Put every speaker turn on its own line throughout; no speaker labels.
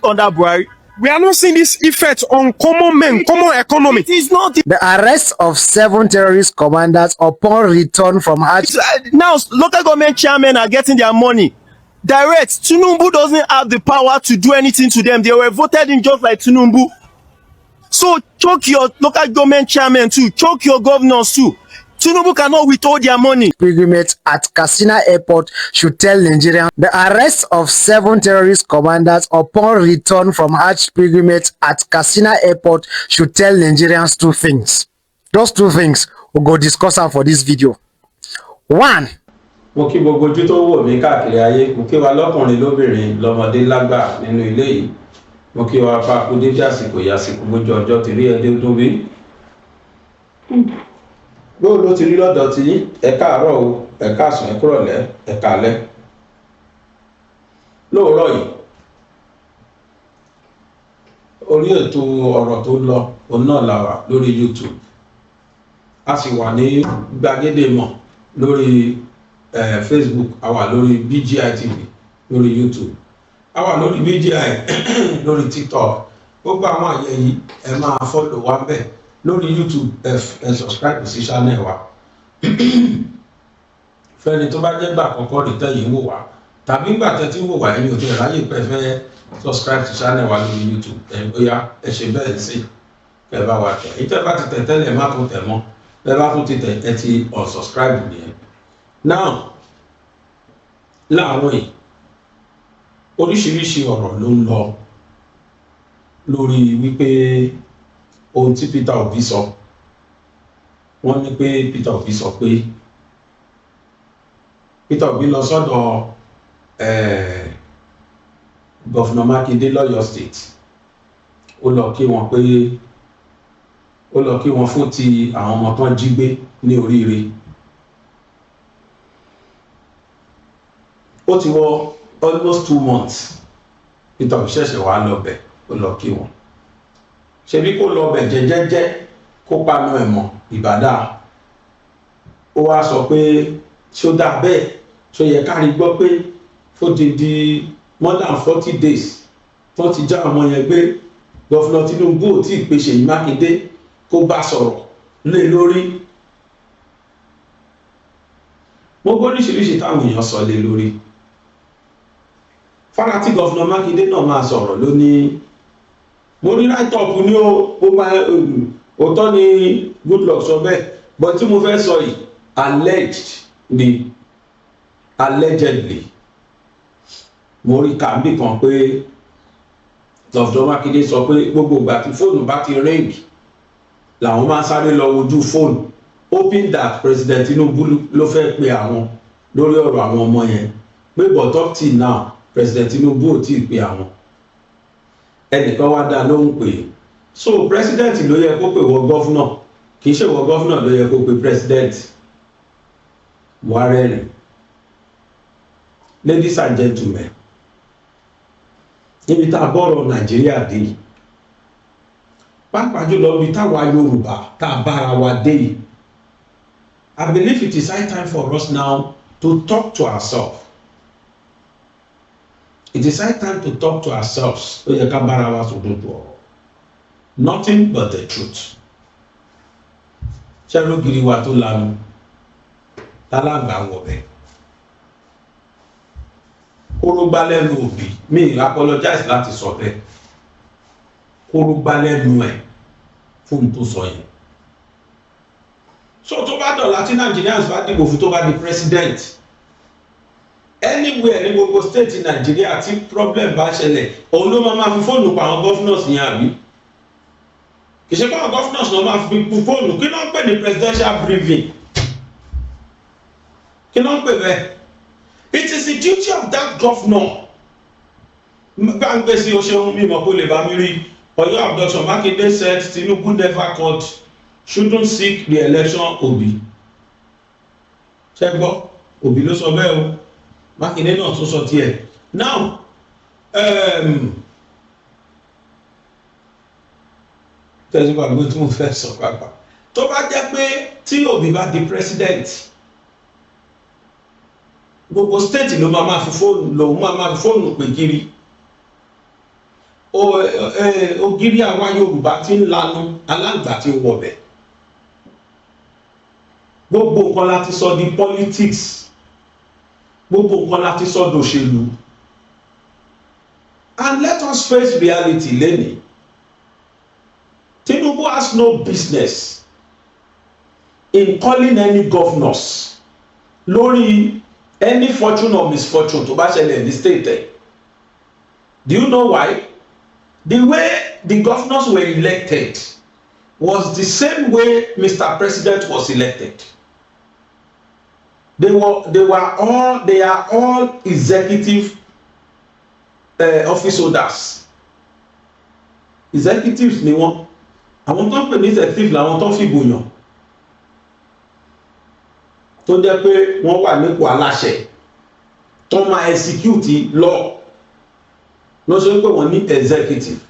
under Buhari. We are not seeing this effect on common men, common economy. It is not
the arrest of 7 terrorist commanders upon return from Hajj.
Now, local government chairmen are getting their money direct. Tinubu doesn't have the power to do anything to them. They were voted in just like Tinubu. So choke your local government chairmen too. Choke your governors too. Tinubu cannot withhold their money.
Pilgrimage at Katsina Airport should tell Nigerians the arrest of 7 terrorist commanders upon return from Hajj pilgrimage at Katsina Airport should tell Nigerians 2 things. Those 2 things we'll go discuss for this video. 1.
Mo kí gbogbo ojú tó wò mí káàkiri ayé, mo kí wa lọ́kùnrin lóbìnrin lọ́mọdé lágbà nínú ilé yìí. Mo kí wa pa kú dédé àsìkò yàsìkò bójú ọjọ́ ti rí ẹdẹ tó bí. Bó ló ti rí lọ́dọ̀ tí ẹ káàárọ̀ o, ẹ káàsán, ẹ kúrọ̀lẹ́, ẹ káalẹ́. Lóòrọ̀ yìí, orí ètò ọ̀rọ̀ tó lọ òun náà la wà lórí YouTube. A sì wà ní gbàgede mọ̀ lórí Facebook, a wà lórí BGI TV lórí YouTube, a wà lórí BGI lórí TikTok. Gbogbo àwọn àyè yìí ẹ máa follow wa bẹ́ẹ̀ lórí YouTube, ẹ subscribe sí channel wa. Fẹ́ni tó bá jẹ́ gbà àkọ́kọ́ rí tẹ́yìn wò wá tàbí gbà tẹ́ tí wò wá ẹ̀yin ò tẹ́ ráyè pẹ́ fẹ́ subscribe sí channel wa lórí YouTube, ẹ bóyá ẹ ṣe bẹ́ẹ̀ sí kẹ́ bá wa tẹ̀. Èyí tẹ́ bá ti tẹ̀ tẹ́lẹ̀ má tó tẹ̀ mọ́, bẹ́ẹ̀ bá tún ti tẹ̀ ẹ ti unsubscribe nìyẹn. Now, láàárọ̀ yìí oríṣiríṣi ọ̀rọ̀ ló ń lọ lórí wípé ohun tí Peter Obi sọ. Wọ́n ní pé Peter Obi sọ pé Peter Obi lọ sọ́dọ̀ Governor Makinde lọ́yọ̀ State. Ó lọ kí wọn fún ti àwọn ọmọ tán jí gbé ní Oríire. Ó ti wọ almost 2 months Peter Obi ṣẹ̀ṣẹ̀ wá lọ bẹ̀, ó lọ kí wọn. Ṣebí kó lọ bẹ̀ jẹ́jẹ́jẹ́ kó panu ẹ̀mọ̀ ìbàdà. Ó wá sọ pé ṣó dá bẹ́ẹ̀, ṣó yẹ kárí gbọ́ pé fódìdí more than 40 days tó ti já ọmọ yẹn gbé, Gọ́fúnà Tinubu ò tí ì pe Ṣèyí Mákindé kó bá sọ̀rọ̀ lé lórí. Mo gbọ́ oríṣiríṣi táwọn èèyàn sọ lé lórí. Fara tí Gọ́fúnà Mákindé náà máa sọ̀rọ̀ lónìí. Mo rí write-up ní ó máa òótọ́ ni Goodluck sọ bẹ́ẹ̀, but tí mo fẹ́ sọ yìí allegedly mo rí kàmbí kan pé Gọ́fúnà Mákindé sọ pé gbogbo ìgbà tí fóònù bá ti ring làwọn máa sáré lọ wojú fóònù, hoping that President Tinubu ló fẹ́ pe àwọn lórí ọ̀rọ̀ àwọn ọmọ yẹn, pé but up till now President Tinubu ò tí ì pe àwọn. Ẹnìkan wá dá lóhùn pé so president ló yẹ kó pè wọ gọ́fúnà, kì í ṣe wọ gọ́fúnà ló yẹ kó pè president. Buhari. Ladies and gentlemen, níbi tá a bọ́rọ̀ Nàìjíríà dé, pàápàá jùlọ bí táwa Yorùbá tá a bára wa dé, I believe it is high time for us now to talk to ourselves. It is high time to talk to ourselves. Ó yẹ ká bára wa sòdodo ọ̀rọ̀. Nothing but the truth. Ṣé lógiri wa tó lanu? Tálágbà wọ̀ bẹ́ẹ̀. Kórógbá lẹ́nu òbí. Mi apologize láti sọ bẹ́ẹ̀. Kórógbá lẹ́nu ẹ̀ fún tó sọ yẹn. So tó bá dọ̀la tí Nigerians bá dìbò fún tó bá di president, anywhere ní gbogbo state in Nigeria tí problem bá ṣẹlẹ̀, òun ló máa fi fóònù pa àwọn governors yẹn àbí? Kì í ṣe pé àwọn governors ló máa fi fóònù. Kí ló ń pè ní presidential briefing? Kí ló ń pè bẹ́ẹ̀? It is the duty of that governor. Bá ń gbèsè oṣèlú mímọ́ kó lè bá mi rí. Ọ̀yọ́ abduction, Makinde said Tinubu never called, shouldn't seek re-election Obi. Ṣé gbọ́? Obi ló sọ bẹ́ẹ̀ o. Makinde náà tó sọ tiẹ̀. Now, tẹ̀síwá gbé tí mo fẹ́ sọ pàápàá. Tó bá jẹ́ pé tí Obi bá di president, gbogbo state ló máa fi fóònù pè kiri. ògiri àwa Yorùbá ti ń lanu aláǹgbá ti ń wọbẹ̀. Gbogbo nǹkan láti sọ di politics, gbogbo nǹkan láti sọ dòṣèlú. And let us face reality lẹ́nìí. Tinubu has no business in calling any governors lórí any fortune or misfortune tó bá ṣẹlẹ̀ ní state ẹ̀. Do you know why? The way the governors were elected was the same way Mr. President was elected. They are all executive office holders. Executives ni wọ́n. Àwọn tó ń pè ní executive làwọn tó ń fìbò yàn. Tó jẹ́ pé wọ́n wà nípò aláṣẹ. Tó máa execute law. Ló ṣe pé wọ́n ní executive.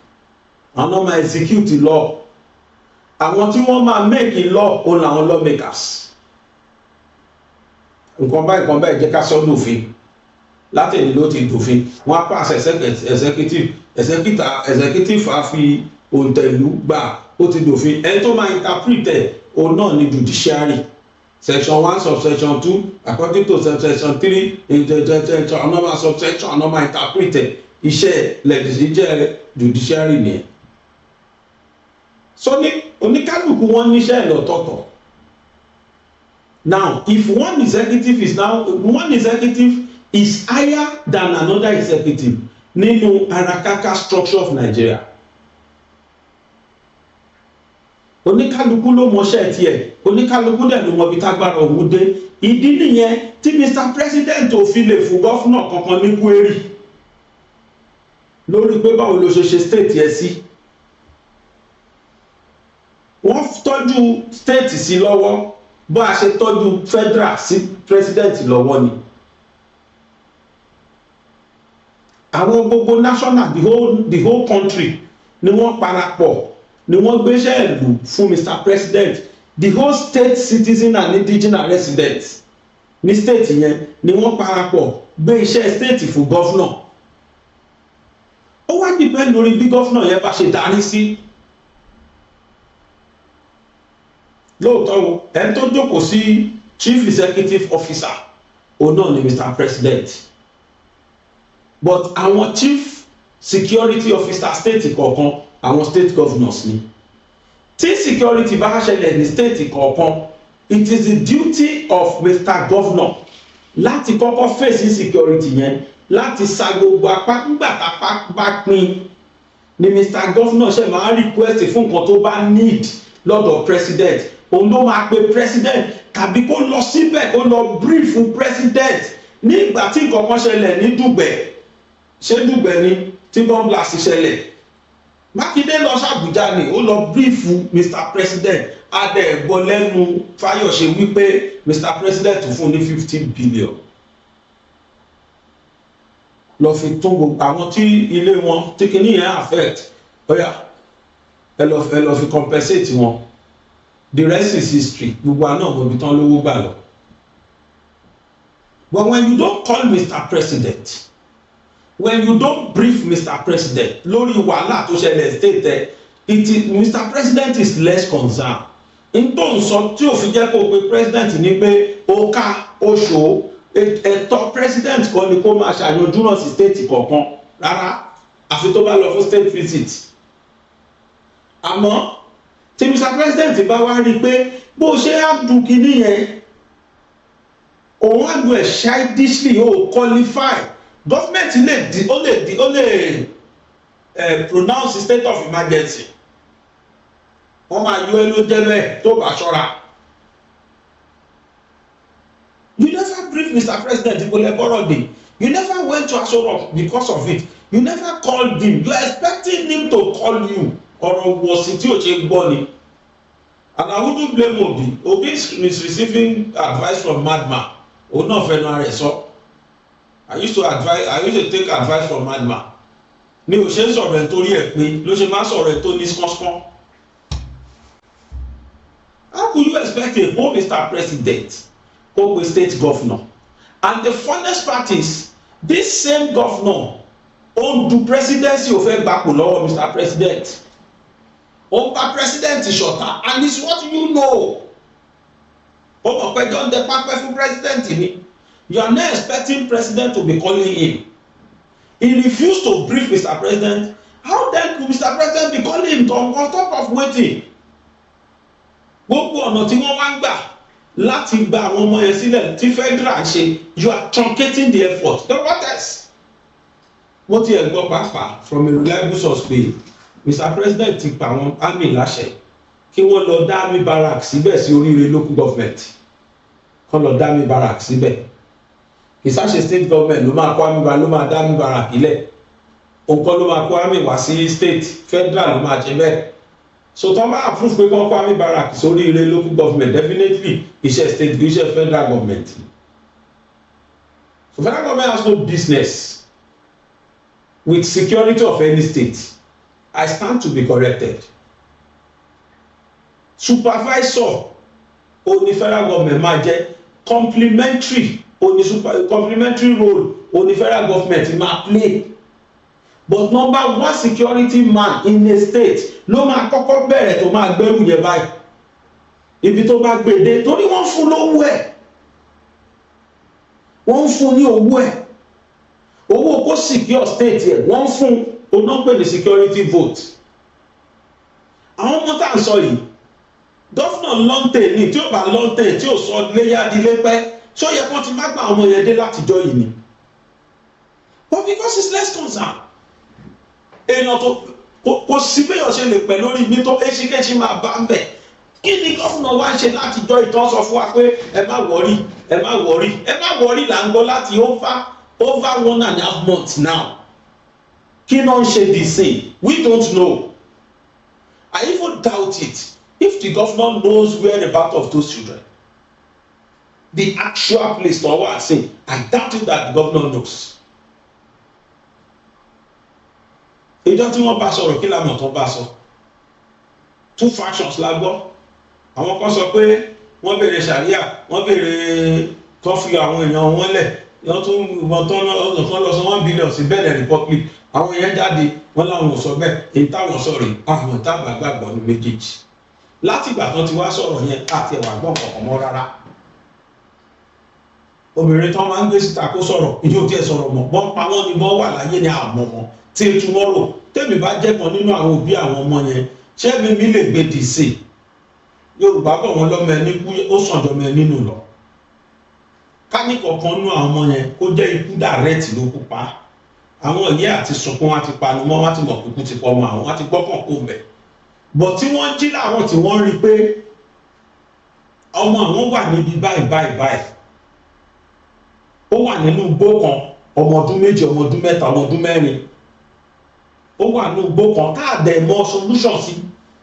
Àwọn náà máa execute law. Àwọn tí wọ́n máa make law òun làwọn lawmakers. Nǹkan báyìí jẹ́ ká sọ dòfin. Láti èyí ló ti dòfin. Wọ́n á pass executive á fi òǹtẹ̀lú gbà ó ti dòfin. Ẹni tó máa interpret òun náà ni judiciary. Section 1 subsection 2 according to subsection 3 another subsection another interpret iṣẹ́ legislature judiciary nìyẹn. So oníkálùkù wọn níṣẹ́ lọ́tọ̀ọ̀tọ̀. Now if one executive is higher than another executive nínú arakaka structure of Nigeria. Oníkálukú ló mọṣẹ́ tiẹ̀, oníkálukú dẹ̀ ló mọ ibi tágbára òun dé. Ìdí nìyẹn tí Mr. President ò fi lè fún gọ́fúnà kankan ní query lórí pé báwo ló ṣe state yẹn sí. Wọ́n tọ́jú state sí lọ́wọ́ bó a ṣe tọ́jú federal sí president lọ́wọ́ ni. Àwọn gbogbo national the whole country ni wọ́n parapọ̀ ni wọ́n gbéṣẹ́ ìlú fún Mr. President. The whole state citizen and indigenous residents ní state yẹn ni wọ́n parapọ̀ gbé iṣẹ́ state fún governor. Ó wá depend lórí bí governor yẹn bá ṣe darí sí. Lóòótọ́ ẹni tó jókòó sí chief executive officer òun náà ni Mr. President. But àwọn chief security officer state kọ̀ọ̀kan àwọn state governors ni. Tí security bá ṣẹlẹ̀ ní state kọ̀ọ̀kan, it is the duty of Mr. Governor láti kọ́kọ́ face insecurity yẹn, láti sa gbogbo apá nígbà tápá bá pín ni Mr. Governor ṣe máa request fún nǹkan tó bá need lọ́dọ̀ president. Òun ló máa pe president tàbí kó lọ síbẹ̀ kó lọ brief fún president nígbà tí nǹkan kan ṣẹlẹ̀ ní Dùgbẹ̀. Ṣé Dùgbẹ̀ ni tí bomb blast ṣẹlẹ̀? Mákindé lọ s'Àbújá ni ó lọ brief Mr. President. Adé ẹ̀gbọ́n lẹ́nu Fáyọ̀ṣe wípé Mr. President fún ní 50 billion. Lọ fi tún gbogbo àwọn tí ilé wọn tí kìíní yẹn affect. Ọ̀yà ẹ lọ fi compensate wọn. The rest is history. Gbogbo àná mo ibi tán lówó gbà lọ. But when you don't call Mr. President, when you don't brief Mr. President lórí wàhálà tó ṣẹlẹ̀ state Mr. President is less concerned. In tó ń sọ tí ò fi jẹ́ kó pe president ní pé ó ká oṣù ẹ̀tọ́ president kan ni kó máa ṣàyànjú náà sí state kọ̀ọ̀kan rárá àfi tó bá lọ fún state visit. Àmọ́ tí Mr. President bá wá rí i pé bó ṣe á dùn kínní yẹn òun á dùn ẹ̀ childishly ó qualify. Government lè pronounce state of emergency. Wọ́n máa yọ ẹ́ ló jẹ́ bẹ́ẹ̀ tó bá ṣọ́ra. You never brief Mr. President Ìpínlẹ̀ Bọ́rọ̀dé. You never went to Aso Rock because of it. You never called him. You are expecting him to call you. Ọ̀rọ̀ wọ̀sí tí ò ṣe gbọ́ ni. And I wouldn't blame Obi. Obi is receiving advice from madman. Òun náà fẹnu ara ẹ̀ sọ. I used to take advice from madman. Ní o ṣe ń sọ̀rọ̀ ẹ̀ torí ẹ̀ pé ló ṣe máa sọ̀rọ̀ ẹ̀ tó ní skọ́nskọ́n. How could you expect a home Mr. President or a state governor? And the funniest part is this same governor ó ń du presidency ò fẹ́ gbapò lọ́wọ́ Mr. President ó bá president ṣọ̀tá and it's what you know ó mọ̀ pé John de pápẹ́ fún president ni you are not expecting president to be calling him he refused to brief Mr. President how then could Mr. President be calling him on top of waiting gbogbo ọ̀nà tí wọ́n wá ń gbà láti gba àwọn ọmọ yẹn sílẹ̀ tí federal ṣe you are truncating the effort then what else mo ti ẹ̀ gbọ́ pàápàá from a reliable source pé Mr. President ti pa àwọn army láṣẹ kí wọ́n lọ dá army barrack síbẹ̀ sí oríire local government kọ́ lọ dá army barrack síbẹ̀ ìsáṣe state government ló máa kó army barrack ló máa dá army barrack ilẹ̀ òǹkọ́ ló máa kó army wá sí state federal ló máa jẹ bẹ́ẹ̀ so tó bá approve pé kọ́ kó army barrack sórí oríire local government definitely iṣẹ́ state iṣẹ́ federal government so federal government has no business with security of any state. I stand to be corrected. Supervisor only federal government máa jẹ́ complementary complementary role only federal government máa play but number one security man in a state ló máa kọ́kọ́ bẹ̀rẹ̀ tó máa gbẹ́rù yẹn báyìí ibi tó bá gbèdé torí wọ́n fún lówó ẹ̀ wọ́n fún ní owó ẹ̀ owó kó secure state ẹ̀ wọ́n fún onápè ní security vote àwọn ọmọ tá à ń sọ yìí gọ́fúnà lọ́ńtẹ̀ ní tí ó bá lọ́ńtẹ̀ tí ó sọ léyàdílé pẹ́ ṣó yẹ kó ti má gba ọmọ yẹn dé látijọ́ yìí ni but because it's less concern èèyàn tó kò sí béèyàn ṣe lè pẹ̀ lórí ibi tó éṣíkéṣí máa bá ń bẹ̀ kí ni gọ́fúnà wá ń ṣe látijọ́ ìtàn sọ fún wa pé ẹ má wọrí là ń gbọ́ láti over 1.5 months now. Kí ló ń ṣe the same? We don't know. I even doubt it if the governor knows whereabouts of those children. The actual place to what I say, I doubt it that the governor knows. Ìjọ tí wọ́n bá sọ̀rọ̀ kí lámọ̀ tó bá sọ. Two factions la gbọ́. Àwọn kan sọ pé wọ́n béèrè sharia, wọ́n béèrè tó fi àwọn èèyàn wọn lẹ̀. Wọ́n tún mọ̀ tán lọ sọ 1 billion sí Benin Republic. Àwọn yẹn jáde wọ́n láwọn ò sọ bẹ́ẹ̀ èyí táwọn sọ̀rọ̀ àwọn tábà gbàgbọ́ ní méjèèjì láti ìgbà tán ti wá sọ̀rọ̀ yẹn àti ẹ̀wà gbọ́n kọ̀ọ̀kan mọ́ rárá obìnrin tán máa ń gbé síta kó sọ̀rọ̀ ìjọ tí ẹ sọ̀rọ̀ mọ̀ bọ́n pa wọ́n ni bọ́n wà láyé ní àmọ́ wọn tí tomorrow tèmi bá jẹ́ kan nínú àwọn òbí àwọn ọmọ yẹn ṣé mi lè gbé dì sí Yorùbá bọ̀ wọ́n lọ́mọ ẹni kú ó sàn jọmọ ẹ nínú lọ ká ní kọ̀ọ̀kan nínú àwọn ọmọ yẹn kó jẹ́ ikú dàrẹ́ẹ̀tì ló kú pa àwọn ìyá àti sunkún wọn ti panu mọ́ wọn ti mọ̀ kúkú ti pọ̀ mọ́ àwọn wọn ti gbọ́kàn kó bẹ̀ bọ̀ tí wọ́n jí láwọn tí wọ́n rí pé ọmọ àwọn wà níbi báyìí ó wà nínú igbó kan ọmọ ọdún 2 ọmọ ọdún 3 ọmọ ọdún 4 ó wà nínú igbó kan káàdẹ̀ mọ́ solution sí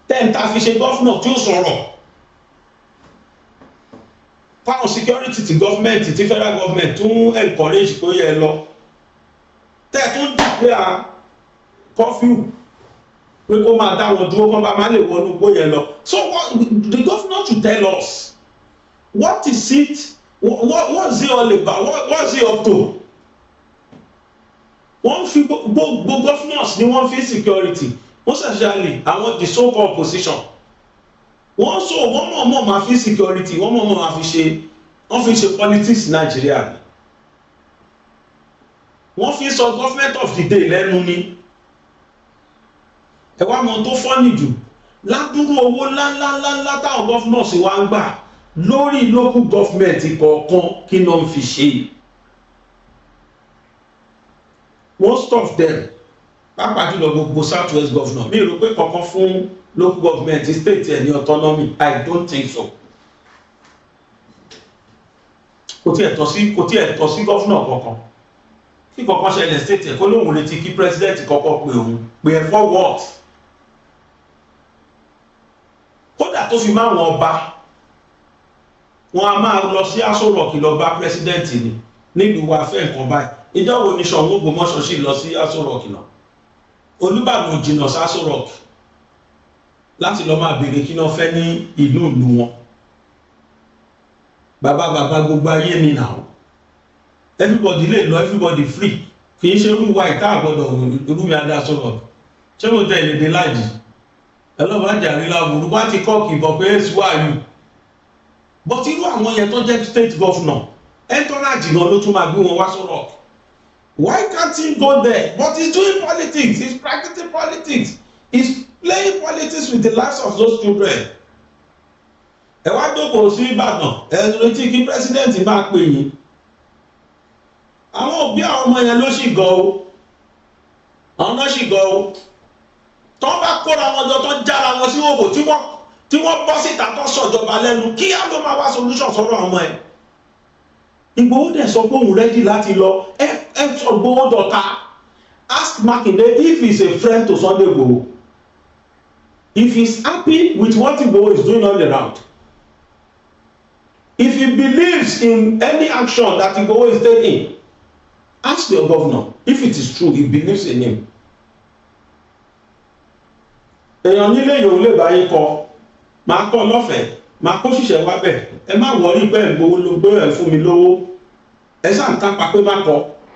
tẹ́ǹtà fi ṣe gọ́fúnà tí ó sọ̀rọ̀ fáwọn security ti gọ́fúnmẹ̀ntì ti federal government tún encourage kó yẹ lọ tẹ́ẹ̀tún dìgbé à curfew pé kó máa dá wọn dúró kó máa lè wọnú gbó yẹn lọ so what, the governor should tell us what is it what's it all about what's it up to wọ́n fi gbogbo governors ni wọ́n fi security most especially àwọn the so-called opposition wọ́n mọ̀ máa fi security wọ́n mọ̀ máa fi ṣe politics Nàìjíríà ni wọ́n fi sọ government of the day lẹ́nu ni ẹwà mọ̀ tó fọ́nì jù ládùúrú owó ńláńláńlá táwọn governors wá ń gbà lórí local government kọ̀ọ̀kan kí náà fi ṣe most of them pàápàá jùlọ gbogbo south west governor mi rò pé kankan fún local government state ẹ̀ ní autonomy I don't think so kò tí ẹ̀ tọ́ sí governor kankan kí kankan ṣẹlẹ̀ state ẹ̀ kó lóun retí kí president kọ́kọ́ pé òun pé ẹ̀ for what kódà tó fi máa wọn ọba wọn a máa lọ sí Aso Rock lọ bá president ni nílùú wa fẹ́ nǹkan báyìí ìjọ wo ni Ṣọ̀ún Ògbómọ̀ṣọ́ sì lọ sí Aso Rock náà Olúbàdàn jìnnà sí Aso Rock láti lọ máa béèrè kí náà fẹ́ ní ìlú wọn bàbá gbogbo ayé ni now everybody lè lọ everybody free kì í ṣe olúwa ìta àgbọ̀dọ̀ olúmi adá sọ̀rọ̀ ṣé mo tẹ ìlédè láàjì ẹlọ́bàájà rí láburú bá ti kọ́ kìbọ̀ pé èsì wà yìí but irú àwọn yẹn tó jẹ́ state governor entourage náà ló tún máa gbé wọn wá sọ̀rọ̀ why can't he go there but he's doing politics he's practicing politics he's playing politics with the lives of those children. Ẹ wá jókòó sí Ìbàdàn ẹ retí kí president máa pè yín àwọn òbí àwọn ọmọ yẹn ló sì gọ o àwọn náà sì gọ o tó bá kóra wọn jọ tó jára wọn sí òbò tí wọ́n bọ́ síta tó sọ̀jọba lẹ́nu kí á ló máa wá solution sọ́rọ̀ ọmọ ẹ̀. Ìgbòho dẹ̀ sọ pé òun rẹ́dí láti lọ ẹ sọ Ìgbòho dọ̀ta ask Makinde if he's a friend to Sunday Igboho if he's happy with what Igboho is doing all around. If he believes in any action that Igboho is taking, ask your governor if it is true he believes in him. Èèyàn nílé yòó lè báyé kọ máa kọ́ lọ́fẹ̀ẹ́ máa kó ṣiṣẹ́ wá bẹ̀ ẹ má wọrí pé Ìgbòho ló gbé ẹ̀ fún mi lówó ẹ sáà ń kápá pé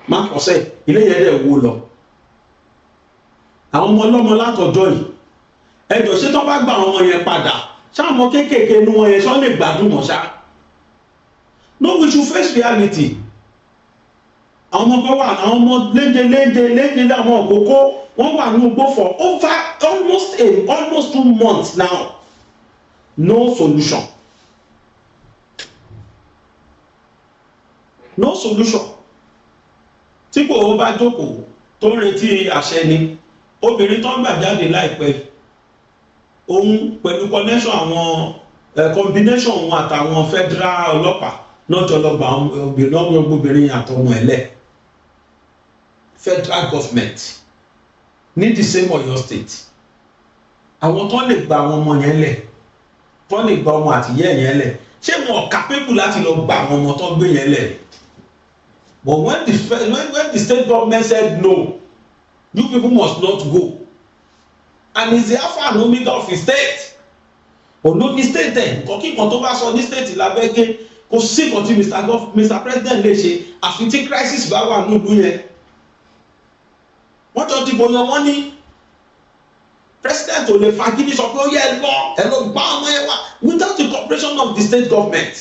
má kọ́ sẹ́ ilé yẹn dẹ̀ wó lọ. Àwọn ọmọ ọlọ́mọ látọjọ́ yìí ẹjọ́ ṣé tó bá gba àwọn ọmọ yẹn padà ṣáà mọ kéékèèké nu wọn yẹn sọ lè gbádùn mọ́ ṣáà. No, we should face reality. Àwọn ọmọ kan wà àwọn ọmọ léde àwọn òkókó wọ́n wà ní ugbó for over almost 2 months now. No solution. No solution. Tí kò bá jókòó tó ń retí àṣẹ ni obìnrin tó ń gbà jáde láìpẹ́ òun pẹ̀lú connection àwọn combination òun àtàwọn federal ọlọ́pàá náà jọ lọ gba obìnrin àtọmọ ẹlẹ federal government ní the same Ọ̀yọ́ state àwọn tó lè gba àwọn ọmọ yẹn lẹ tó lè gba ọmọ àtìyẹ yẹn lẹ ṣé wọn capable láti lọ gba àwọn ọmọ tó gbé yẹn lẹ but when the state government said no you people must not go and it's the alpha and omega of the state olóbi state ẹ nǹkan kí nǹkan tó bá sọ ní state lábẹ́gẹ́ kò sí nǹkan tí Mr. President lè ṣe àfi tí crisis bá wà nílùú yẹn wọ́n jọ dìbò yan wọ́n ní president ò lè fagídí sọ pé ó yẹ ẹ lọ gbá ọmọ yẹn wá without the cooperation of the state government.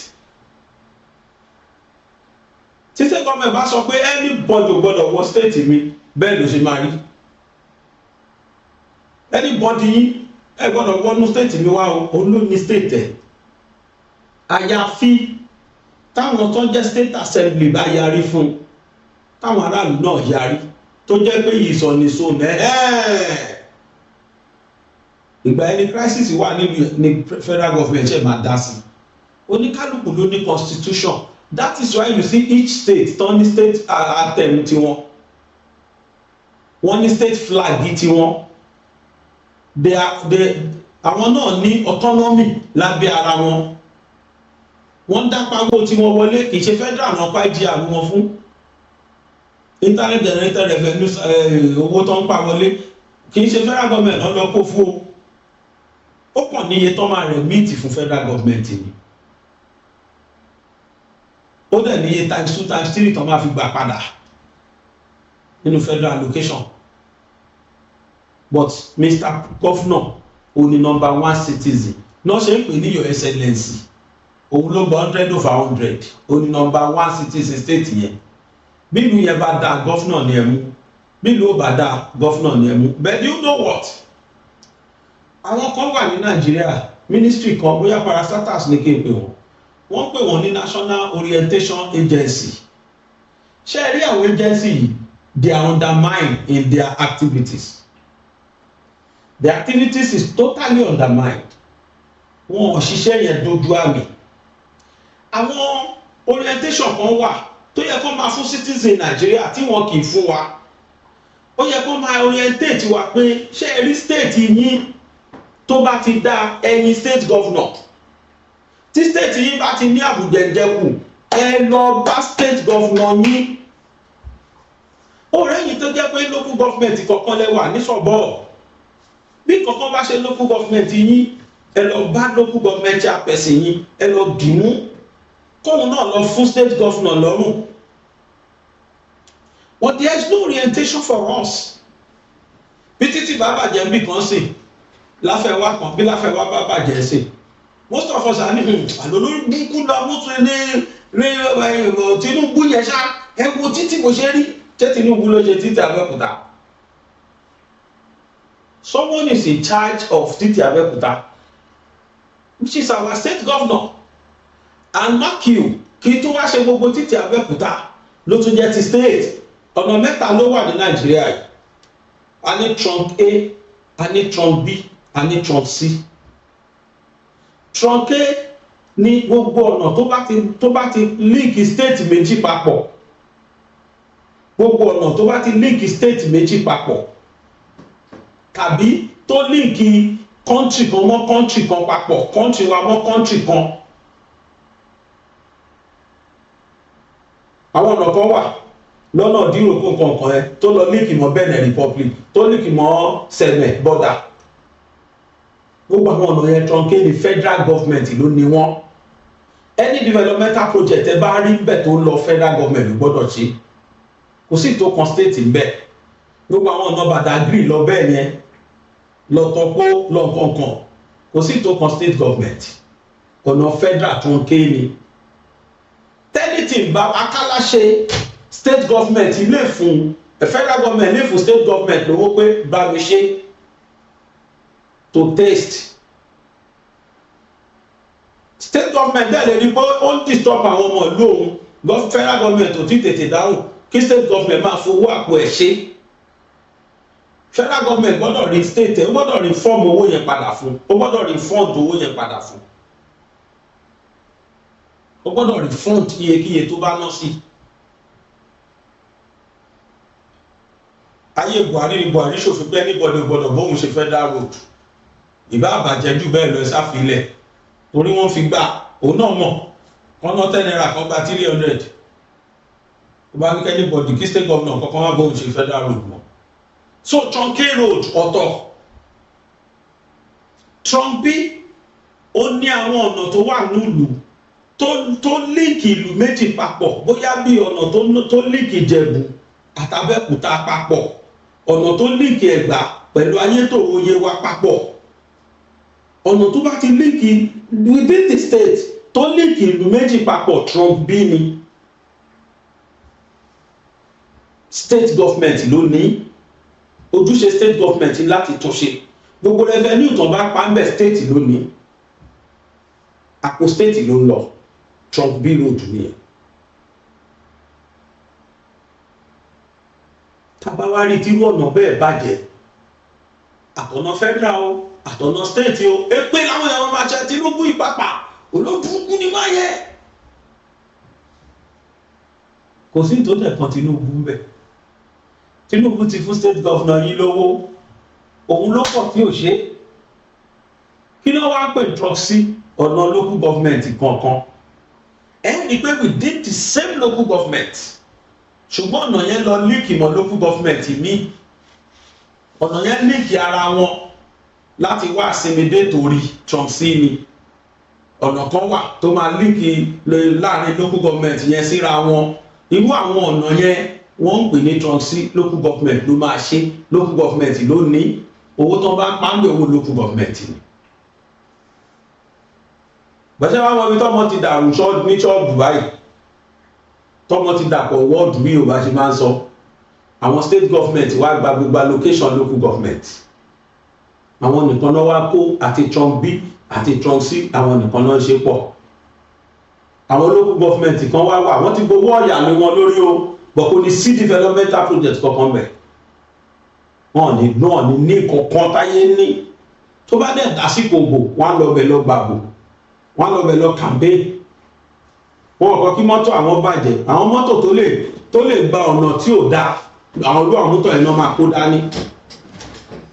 Tí state government bá sọ pé anybody ò gbọdọ̀ wọ state mi bẹ́ẹ̀ ló ṣe máa rí anybody yín ẹ gbọdọ̀ wọnú state mi wá o olóyìn state ẹ̀ àyàfi táwọn tó jẹ́ state assembly bá yarí fún táwọn aráàlú náà yarí tó jẹ́ pé ìsọ̀nìṣò ìgbà ẹni crisis wà ní federal government ṣe máa dá sí oníkálùkù ló ní constitution that is why you see each state tó ní state anthem tiwọn wọ́n ní state flag tiwọn àwọn náà ní autonomy lábẹ́ ara wọn wọ́n dá pawó tí wọ́n wọlé kìí ṣe federal náà pa IGR wọn fún internet generated revenue owó tó ń pa wọlé kìí ṣe federal government náà lọ kó fún ó kàn níye tó máa remit fún federal government ni ó dẹ̀ níye times 2 times 3 tó máa fi gbà padà nínú federal allocation but Mr. Governor òun ni number 1 citizen náà ṣe ń pè ní your excellency òun ló gba 100/100 òun ni number 1 citizen state yẹn bílùú yẹn bá dáa governor ni ẹ mú bílùú ò bá dáa governor ni ẹ mú but you know what àwọn kan wà ní Nàìjíríà ministry kan bóyá parastatus ní kí n pè wọ́n pè wọ́n ní National Orientation Agency ṣé ẹ rí àwọn agency yìí they are undermined in their activities. The activities is totally undermined. Wọn ò ṣiṣẹ́ yẹn dojú àmì. Àwọn orientation kan wà tó yẹ kó máa fún citizen Nàìjíríà tí wọn kì í fún wa. Ó yẹ kó máa orientate wa pé ṣé ẹ rí state yín tó bá ti dá ẹ̀yin state governor. Tí state yín bá ti ní àbùjẹ̀jẹ̀kù ẹ lọ bá state governor yín. Ọ̀rẹ́ yìí tó jẹ́ pé local government kọ̀ọ̀kan lẹ́wà ní sọ̀bọ̀. Bí kankan bá ṣe local government yín ẹ lọ bá local government chairperson yín ẹ lọ dìmú kóun náà lọ fún state governor lọ́rùn but there is no orientation for us. Bí títì bá bàjẹ́ ń bì kan sí láfẹ̀wá kan bí láfẹ̀wá bá bàjẹ́ sí most of us are ní àlọ́ burúkú la mú tún ní Tinubu yẹn ṣá ẹ wo títì bó ṣe rí ṣé Tinubu ló ṣe títì Abẹ́òkúta. Someone is in charge of títì Abẹ́òkúta, which is our state governor, and mark you kí tó wá ṣe gbogbo títì Abẹ́òkúta ló tún jẹ́ ti state. Ọ̀nà mẹ́ta ló wà ní Nàìjíríà yìí, a ní trunk A, a ní trunk B, a ní trunk C. Trunk A ní gbogbo ọ̀nà tó bá ti link state méjì papọ̀, gbogbo ọ̀nà tó bá ti link state méjì papọ̀ tàbí tó link country kan mọ́ country kan papọ̀, country wa mọ́ country kan. Àwọn ọ̀nà kan wà lọ́nà díròkó kankan ẹ tó lọ líkì mọ́ Benin Republic, tó líkì mọ́ Sẹ̀mẹ̀ border. Gbogbo àwọn ọ̀nà yẹn trunk A ní federal government ló ní wọ́n. Any developmental project ẹ bá rí bẹ́ẹ̀ tó lọ federal government ló gbọ́dọ̀ ṣe, kò sí tó kan state ń bẹ̀. Gbogbo àwọn ọ̀nà Badagry lọ bẹ́ẹ̀ yẹn, lọ Tọ́pó lọ kankan, kò sí tó kan state government. Ọ̀nà federal trunk A ni. Tẹ́lítì bá Akálá ṣe state government ilé fún federal government ilé fún state government lówó pé bá mi ṣe to taste. State government dẹ̀ lè rí pé ó ń disturb àwọn ọmọ ìlú òun, federal government ò tí tètè dáhùn kí state government máa fowó àpò ẹ̀ ṣe. Federal government gbọ́dọ̀ rí state ẹ̀, ó gbọ́dọ̀ rí fọ́ọ̀mù owó yẹn padà fún, ó gbọ́dọ̀ rí fund owó yẹn padà fún, ó gbọ́dọ̀ rí fund iyekíye tó bá ná sí. Ayé Buhari ni Buhari ṣòfin pé anybody gbọ́dọ̀ bóun ṣe federal road, ìbá àbàjẹ́ jù bẹ́ẹ̀ lọ sáfilẹ̀ torí wọ́n fi gbà òun náà mọ̀ kọ́nà 10 naira kan gba 300. Ó bá ní anybody kí state governor kankan wá bóun ṣe federal road mọ́. So trunk A road ọ̀tọ̀, trunk B ó ní àwọn ọ̀nà tó wà nílùú tó líǹkì ìlú méjì papọ̀, bóyá bí ọ̀nà tó líǹkì Ìjẹ̀bú àtàbẹ́òkúta papọ̀, ọ̀nà tó líǹkì Ẹ̀gbá pẹ̀lú Ayétòrò Yewa papọ̀, ọ̀nà tó bá ti líǹkì within the state tó líǹkì ìlú méjì papọ̀ trunk B ni. State government ló ní ojúṣe, state government láti túnṣe gbogbo revenue tó bá pa ń bẹ̀, state ló ní, àpò state ló ń lọ. Trunk B road nìyẹn. Tabawari tí ọ̀nà bẹ́ẹ̀ bàjẹ́, àtọ̀nà federal o àtọ̀nà state o, èpè láwọn èèyàn máa ṣe Tinubu ìpapà olóbùkún ní máa yẹ. Kò sí tó dẹ̀ kan Tinubu ń bẹ̀. Tinubu ti fún state governor yín lówó, òun ló pọ̀ tí ò ṣe. Kí ló wá pè trunk C? Ọ̀nà local government kankan. Ẹni pé within the same local government, ṣùgbọ́n ọ̀nà yẹn lọ líǹkì mọ́ local government mi, ọ̀nà yẹn líǹkì ara wọn láti wá àsìmídé torí trunk C ni. Ọ̀nà kan wà tó máa líǹkì láàrin local government yẹn síra wọn. Irú àwọn ọ̀nà yẹn wọ́n ń pè ní trunk C, local government ló máa ṣe, local government ló ní, owó tó bá pàǹdé owó local government ni. Bẹ́sẹ̀ wá wọn bí tọ́mọ ti dàrú ní ṣọ́ọ̀bù báyìí, tọ́mọ ti dàpọ̀ wọ́ọ̀dù bí Yorùbá ṣe máa ń sọ, àwọn state government wá gba gbogbo allocation local government, àwọn nìkan náà wá kó àti trunk B àti trunk C, àwọn nìkan náà ṣe pọ̀. Àwọn local government kan wá wà wọ́n ti gbowó ọ̀yà ní wọn lórí o, bọ̀ kò ní sí developmental project kankan bẹ̀, wọ́n ní kankan táyé ní. Tó bá dẹ̀ dásìkò bò wọ́n lọ bẹ̀ lọ gbàgbó, wọ́n lọ bẹ̀ lọ campaign, wọ́n kọ́ kí mọ́tò àwọn bàjẹ́, àwọn mọ́tò tó lè gba ọ̀nà tí ò dáa, àwọn olú àwọn mọ́tò ẹ̀nà máa kó dání.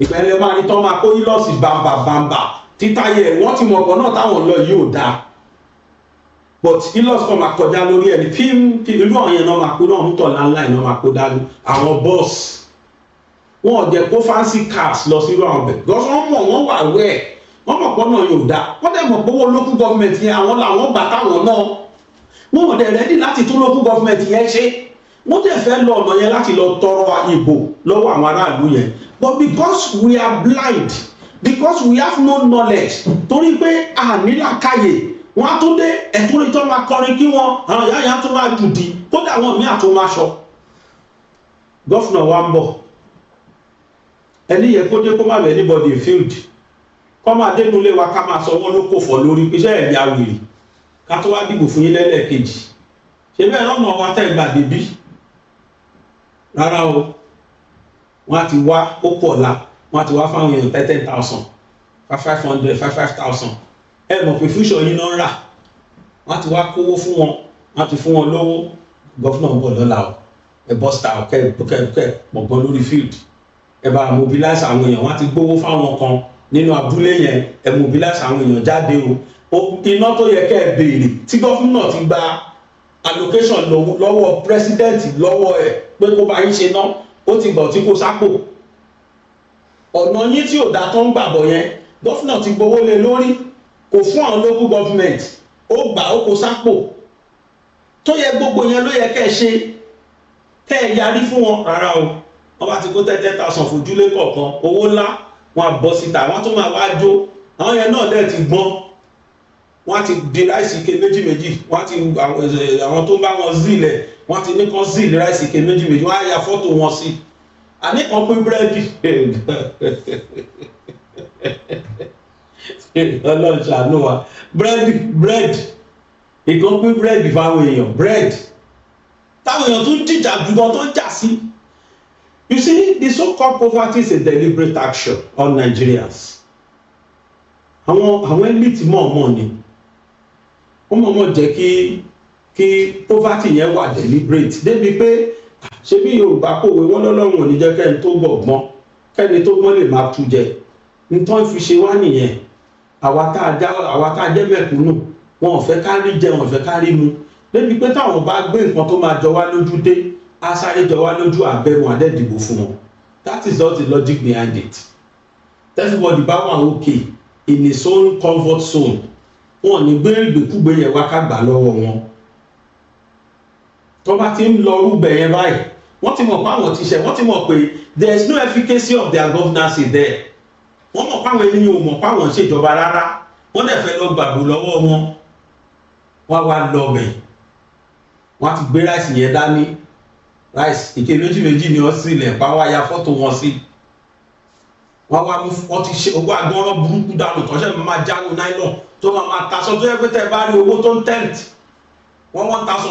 Ìpẹ́lẹ̀ máa ní tán máa kó yílọ́ọ̀sì bàmbà títáyé wọ́n ti mọ̀ ọ̀pọ̀ náà táwọn lọ yìí ò dáa, but yílọ́ọ̀sì kan máa kọjá lórí ẹni irú àwọn yẹn náà máa kó náà mọ́tò ńláńlá iná máa kó dání. Àwọn bọ́ọ̀sì wọn ò jẹ́ kó fancy cars lọ sí irú àwọn bẹ̀, gọ́sọ́ wọn mọ̀ wọ́n wà wẹ́ẹ̀, wọ́n mọ̀ pọ́ náà yóò dáa, wọ́n dẹ̀ mọ̀ pé owó local government yẹn àwọn làwọn gbà táwọn náà, wọ́n ò dẹ̀ rẹ́dí láti tún local government yẹn ṣe. wọ́n dẹ̀ fẹ́ lọ ọ̀nà yẹn láti lọ tọrọ ìbò lọ́wọ́ àwọn aráàlú yẹn, but because we are blind, because we have no knowledge, torí pé ànílàkàyè wọ́n á tún dé ẹ̀tún rí tó máa kọrin kí wọ́n àwọn ìyá yẹn á tún máa jùdí kódà àwọn míì àtún máa ṣọ. Gọ́fúnà wa ń bọ̀, ẹni yẹ kó dé kó má bẹ̀ anybody field, kọ́ máa dénú ilé wa ká máa sọ wọ́n ló kò fọ́ lórí iṣẹ́ ẹ̀yà wèrè ká tó wá dìbò fún yín lẹ́lẹ́kejì. Ṣé bẹ́ẹ̀ lọ́nà wa tẹ́ gbà débí? Rárá o, wọ́n á ti wá ó pọ̀ la, wọ́n á ti wá fáwọn èèyàn 10,000 500 5,000 ẹ mọ̀ pé fúnṣọ yín náà ń rà, wọ́n á ti wá kówó fún wọn, wọ́n á ti fún wọn lówó. Gọ́fúnà ń bọ̀ lọ́la o, ẹ bọ́ star kẹ́ pọ̀gbọ́n lórí field, ẹ bá mobilize àwọn èèyàn, wọ́n á ti gbówó fáwọn kan nínú abúlé yẹn, ẹ mobilize àwọn èèyàn jáde o. Iná tó yẹ kẹ́ ẹ béèrè tí gọ́fúnà ti gba allocation lọ́wọ́ president lọ́wọ́ ẹ̀ pé kó bá yín ṣe ná, ó ti gbọ̀ tí kò sápò. Ọ̀nà yín tí ò dá tó ń gbàbọ̀ yẹn gọ́fúnà ti gbowó lé lórí, kò fún àwọn local government, ó gbà ó kó sápò. Tó yẹ gbogbo yẹn ló yẹ kẹ́ ẹ ṣe, kẹ́ ẹ yarí fún wọn. Rárá o, wọ́n bá ti kó 10,000 fojúlé kọ̀ọ̀kan, owó ńlá wọn á bọ́ síta, wọ́n tún máa wá jó. Àwọn yẹn náà dẹ̀ ti gbọ́n, wọ́n ti di ráìsì ike méjì, wọ́n ti àwọn tó bá wọn zílẹ̀ wọ́n ti ní kan zílẹ̀ ráìsì ike méjì, wọ́n á ya fọ́tò wọn sí. Àní kan pín búrẹ́dì Ọlọ́run ṣàánú wa, búrẹ́dì ìkan pín búrẹ́dì fáwọn èèyàn, búrẹ́dì táwọn èèyàn tún jìjà jùlọ tó ń jà sí. You see, the so-called poverty is a deliberate action on Nigerians. Àwọn elite mọ̀ọ́mọ̀ ni wọ́n mọ̀ọ́mọ̀ jẹ́ kí poverty yẹn wà deliberate débi pé ṣé bí Yorùbá kòwé wọ́n lọ́lọ́run ò ní jẹ́ kẹ́ni tó gbọ̀gbọ́n kẹ́ni tó gbọ́n lè máa tú jẹ. Nítorí fi ṣe wá nìyẹn, àwa tá a jẹ́ mẹ̀kúnnù wọn ò fẹ́ ká rí jẹ, wọn ò fẹ́ ká rí mu, débi pé táwọn bá gbé nǹkan tó máa jọ wá lójú dé á sáré jọ wá lójú àbẹ̀rù àdẹ́dìbò fún wọn. That is not the logic behind it. Everybody bá wà okay in his own comfort zone, wọn ní gbé ìgbèkúgbé yẹn wá ká gbà lọ́wọ́ wọn. Tó bá ti ń lọ rúbẹ̀ yẹn báyìí, wọ́n ti mọ̀ pé àwọn ti ṣe, wọ́n ti mọ̀ pé there is no efficacy of their governance there. Wọ́n mọ̀ pé àwọn ènìyàn ò mọ̀ pé àwọn ṣèjọba rárá, wọ́n dẹ̀ fẹ́ lọ gbàgbó lọ́wọ́ wọn. Wọ́n wá lọ bẹ̀, wọ́n ti gbé ráìsì yẹn dání, ráìsì ike méjì ni wọ́n sílẹ̀ pa wá ya fọ́tò wọn sí. Wọ́n ti ṣe owó agbọ́nrán burúkú dànù tọ́ṣẹ́ máa jáwó náírà tó máa taṣọ tó yẹ pé tẹ́ bá rí owó tó ń tẹ́ǹtì, wọ́n taṣọ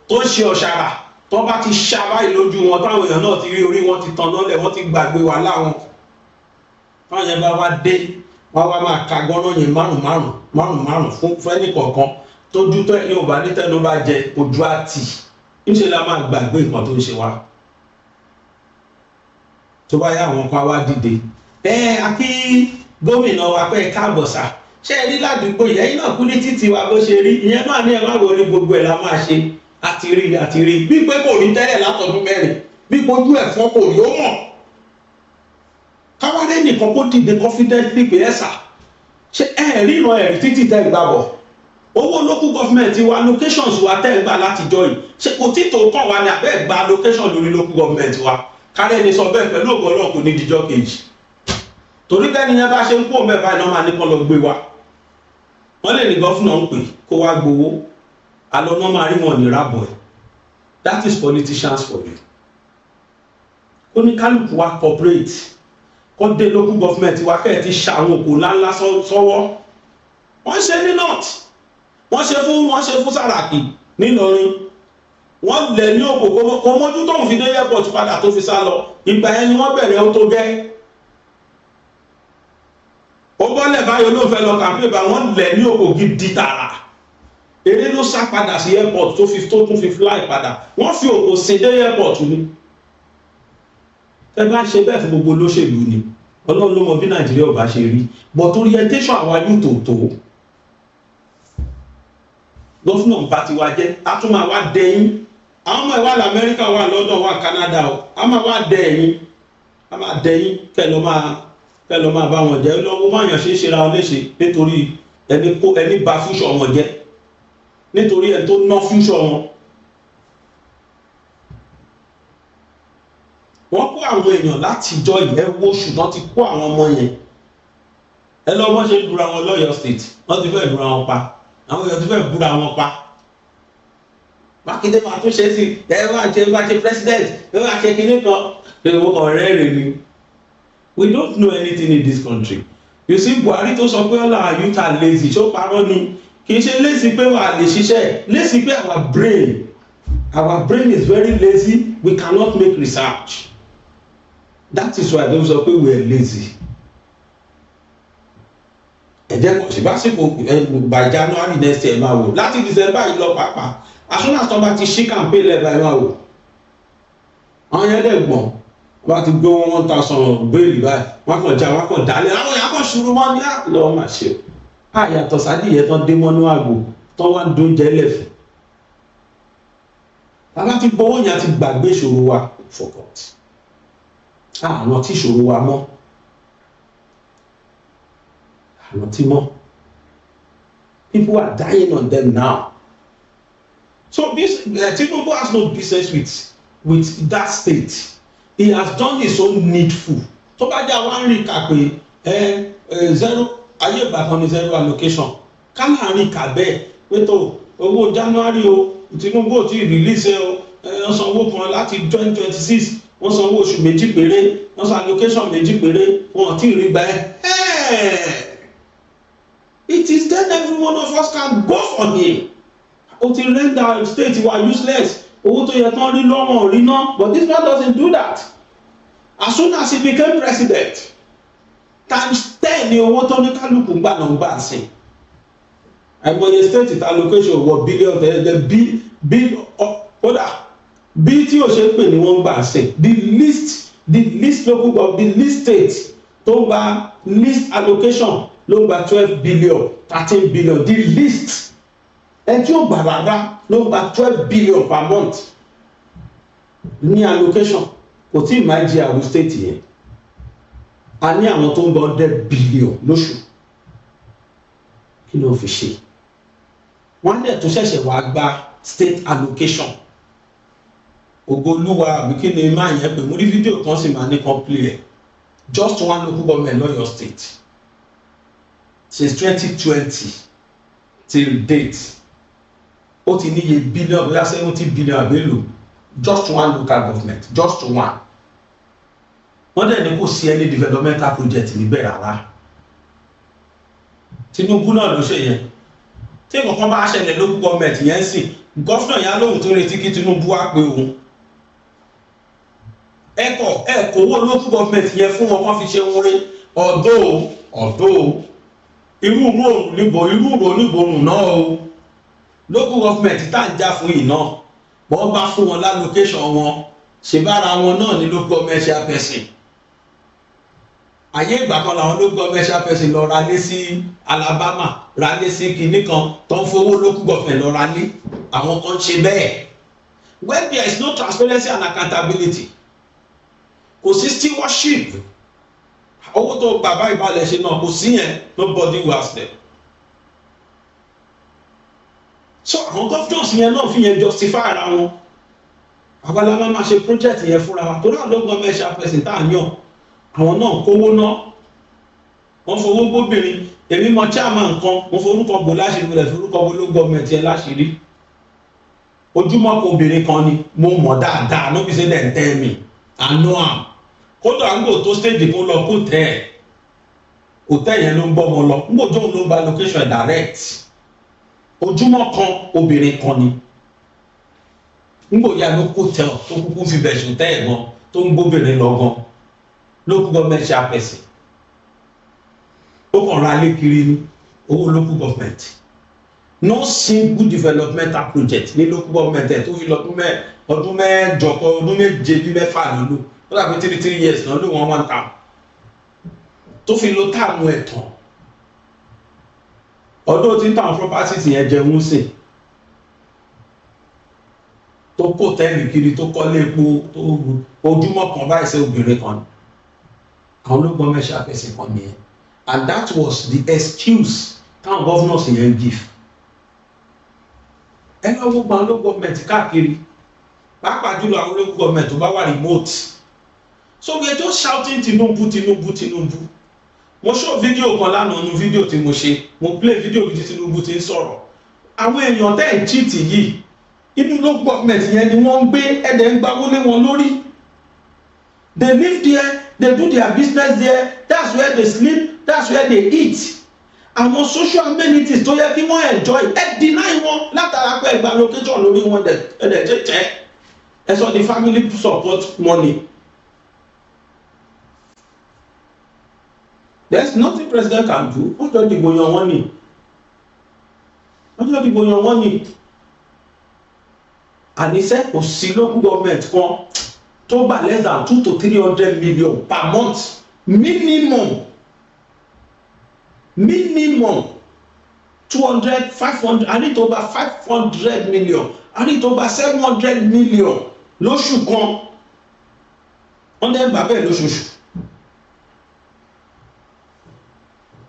tó ń ṣe ọ̀ṣàrà tó bá ti ṣàbá ìlójú wọn táwọn èèyàn náà ti rí orí wọn ti tàn lọ́lẹ̀, wọ́n ti gbàgbé wà láwọn. Táwọn yẹn bá wá dé, wọ́n wá máa ka gbọ́nrán yẹn márùn-ún fún ẹnì kọ̀ọ̀kan tójú tó ẹ̀yìn ò bá ní tẹ́nu bá jẹ ojú àti níṣẹ́ la máa gbàgbé nǹkan tó ń ṣe wá. Tó bá yá àwọn kan wá dìde, àkí gómìnà wa pé káàbọ̀ sà, ṣé ẹ rí ládùúgbò yẹn náà kú ní títì wa bó ṣe rí, ìyẹn náà ní ẹ má wọlé gbogbo ẹ̀ la máa ṣe, àti rí bí pé kò rí tẹ́lẹ̀ látọdún mẹ́rin, bí ojú ẹ̀ fọ́n kò rí ó mọ̀. Káwádé nìkan kó dìde confidently pé ẹ̀sà ṣé ríran ẹ̀rí títì tẹ́ gbà bọ̀, owó local government wa locations wa tẹ́ gbà látijọ́ yìí, ṣé kò tí tó kàn wá ní abẹ́ gba location lórí local government wa. Kárẹ́ ni sọ bẹ́ẹ̀ pẹ̀lú ògo Ọlọ́run kò ní dijọ́ kejì, torí bẹ́ẹ̀ ni yẹn bá ṣe ń kó mẹ́fà iná máa ní kán lọ gbé wa. Wọ́n lè ní gọ́fúnà ń pè kó wá gbowó, alọ́nà máa rí wọn ní rábọ̀ ẹ̀. That is politicians for you. Ó ní kálukú wa corporate kó dé local government wa kẹ́ẹ̀ ti ṣàwọn òkú ńláńlá sọ́wọ́. Wọ́n ṣe ní north, wọ́n ṣe fún Sàràkí nílọrin, wọ́n lẹ̀ ní òkò kò mọ́jú tóun fi dé airport padà tó fi sá lọ. Ìgbà yẹn ni wọ́n bẹ̀rẹ̀ ó tó gẹ́. Ó bọ́lẹ̀ báyọ̀ ló fẹ́ lọ kàmpé bá wọ́n lẹ̀ ní òkò gidi tààrà. Eré ló sá padà sí airport tó tún fi fly padà. Wọ́n fi òkò sí dé airport ni. Ẹ bá ṣe bẹ́ẹ̀ fún gbogbo olóṣèlú ni, Ọlọ́run ló mọ bí Nàìjíríà ò bá ṣe rí, but orientation àwa yóò tó. Gọ́fúnà bá ti wá jẹ́, a tún máa wá dẹ̀yìn. Àwọn ọmọ ìwà l'Amẹ́ríkà wà London wà Canada o, a máa wá dẹ̀yìn, kẹ́lọ máa bá wọn jẹ́ lọ́wọ́ máa yàn ṣe ra wọn léṣe nítorí ẹni bà future wọn jẹ́, nítorí ẹ tó ná future wọn. wọ́n kó àwọn èèyàn látijọ́ yẹn wo ṣùgbọ́n ti kó àwọn ọmọ yẹn ẹ lọ wọ́n ṣe búra wọn lọ́yọ̀ state wọ́n ti fẹ́ búra wọn pa àwọn èèyàn ti fẹ́ búra wọn pa Mákindé máa tún ṣe sí ẹ máa ṣe president ẹ máa ṣe kinní kan ọ̀rẹ́ rẹ̀ ni. We don't know anything in this country. You see, Buhari tó sọ pé all our youth are lazy ṣó parọ́ ni kì í ṣe lazy pé wà lè ṣiṣẹ́ lazy pé our brain is very lazy, we cannot make research. That is why those sọ pé we are lazy. Ẹ jẹ́ kó ṣe básìkò by January next year máa wò láti December yìí lọ pàápàá as soon as tọ́ba ti ṣí campaign level ẹ̀ máa wò àwọn yẹn dẹ̀ gbọ̀n wọ́n ti gbé 1,000 béèlì báyìí wọ́n kàn já wọ́n kàn dálé àwọn èèyàn kan ṣùrù mọ́ ní àlọ́ máa ṣe àyàtọ̀ sádìyẹ tán dé mọ́nú àgbò tán wá ń dóúnjẹ lẹ̀fẹ̀ bàbá ti gbowó yẹn ti gbàgbé ìṣòro wa forgot àwọn tí ìṣòro wa mọ́ àwọn tí mọ́ people are dying on them now so this Tinubu has no business with that state. He has done his own needful. Tó bá jẹ́ àwọn arìn kà pé zero ayé ìbàdàn ní zero allocation ká láàrin kà bẹ́ẹ̀ pé tó owó January o Tinubu ò tí ì release o wọ́n san owó kan láti 2026 wọ́n san owó oṣù méjì péré wọ́n san allocation méjì péré wọn ò tí ì rí gbà ẹ́. It is then every one of us can go for him. O ti render state wa useless. Owó tó yẹ kán rí lọ́wọ́ rí ná but this man doesn't do that. As soon as he became president times 10 ni owó tó ní kálukú gbà náà gbà sí. àìmọye state allocation wọ billion bí tí o ṣe pè ní wọ́n gbà sí. The least local government the least state tó gba least allocation ló gba 12 billion 13 billion the least ẹni tí ó gbà rárá ló gba 12 billion per month ní allocation kò tí ì máa jẹ àwọn state yẹn a ní àwọn tó ń gba 100 billion lóṣù kí ló fi ṣe wọ́n dẹ̀ tó ṣẹ̀ṣẹ̀ wá gba state allocation Ògolúwa àbí kí ni máa yẹn pé mo rí fídíò kan sì máa ní complete just one local government lọ́yọ̀ state since 2020 till date ó ti níye billion bóyá 70 billion àbélò just one local government just one wọ́n dẹ̀ ní kò sí any developmental project níbẹ̀ rárá Tinubu náà ló ṣe yẹn tí nǹkan bá ṣẹlẹ̀ local government yẹn sì gọ́fúnà yẹn lóhùn tó retí kí Tinubu wá pé òun ẹ̀kọ́ owó local government yẹn fún wọn kán fi ṣe wọlé ọ̀dọ́ irú oníborùn náà o local government tá ń já fún yìí náà bọ́n bá fún wọn lálòkéṣàn wọn ṣe bára wọn náà ní local government chairperson ayé ìgbà kan làwọn local government chairperson lọ ra lé sí Alabama ra lé sí kinní kan tó ń fowó local government lọ ra lé àwọn kan ṣe bẹ́ẹ̀ when there is no transparency and accountability kò sí stewardship owó tó bàbá ìbàlẹ̀ ṣe náà kò sí yẹn nobody will ask them. So àwọn governors yẹn náà fi yẹn justify ara wọn àwọn aláwọ̀ máa ṣe project yẹn fúnra wa torí àwọn local government chairperson tá à ń yàn àwọn náà kówó náà wọ́n fowó gbóbìnrin èmi mọ chairman kan mo forúkọ bò láṣìírí mo lè forúkọ bò local government yẹn láṣìírí ojúmọ́ kan obìnrin kan ni mo mọ̀ dáadáa no be say dem tell me I know am kódà ń gbò tó stage kó lọ kó tẹ́ ẹ̀ hòtẹ́ẹ̀ yẹn ló ń gbọ́ ọmọ lọ ń gbòjó ló ń gba location direct ojúmọ́ kan obìnrin kan ni ń gbòyà ló kó tẹ́ ọ̀ tó kúkú fi bẹ̀ṣù tẹ́ ẹ̀ gan tó ń gbóbìnrin lọ gan local government chairperson ó kàn ra lé kiri ní owó local government no single developmental project ní local government ẹ̀ tó fi lọ ọdún mẹ́jọ kan ọdún méje bí mẹ́fà lọ́lọ́ ó dàbí 3 years náà ló wọ́n wọ́n ta tó fi lo táàmù ẹ̀tàn ọdún tí ń tàn property yẹn jẹun sí tó kó tẹ́lì kiri tó kọ́lé epo tó ojúmọ́ kan báyìí sí obìnrin kan àwọn ló gbọ́n mẹ́ṣẹ́ àpẹẹsẹ̀ kan nìyẹn and that was the excuse táwọn governors yẹn give ẹni ọgbọ́n gbọ́n ló gọ́ọ̀mẹ̀ntì káàkiri pàápàá jùlọ àwọn local government tó bá wà remote So we are just shouting Tinubu, Tinubu, Tinubu. Mo show video kan lánàá nu video tí mo ṣe, mo play video bí Tinubu ti ń sọ̀rọ̀. Àwọn èèyàn tẹ́ ẹ̀ cheat yìí, inú local government yẹn ni wọ́n ń gbé ẹ̀dẹ̀ ń gbawó lé wọn lórí. They live there, they do their business there, that's where they sleep, that's where they eat. Àwọn social amenities tó yẹ kí wọ́n enjoy, ẹ deny wọn látara pé ẹgbàá location lórí wọn ẹ̀dẹ̀ jẹ́jẹ́. Ẹ sọ the family support money. There's nothing president can do. Wọ́n jọ dìbò yan wọ́n ni. Wọ́n jọ dìbò yan wọ́n ni. Àníṣe kò sí local government kan tó gbà less than 200 to 300 million per month minimum 200 500 I need over 500 million I need over 700 million lóṣù kan wọ́n dẹ́ gbà bẹ́ẹ̀ lóṣooṣù.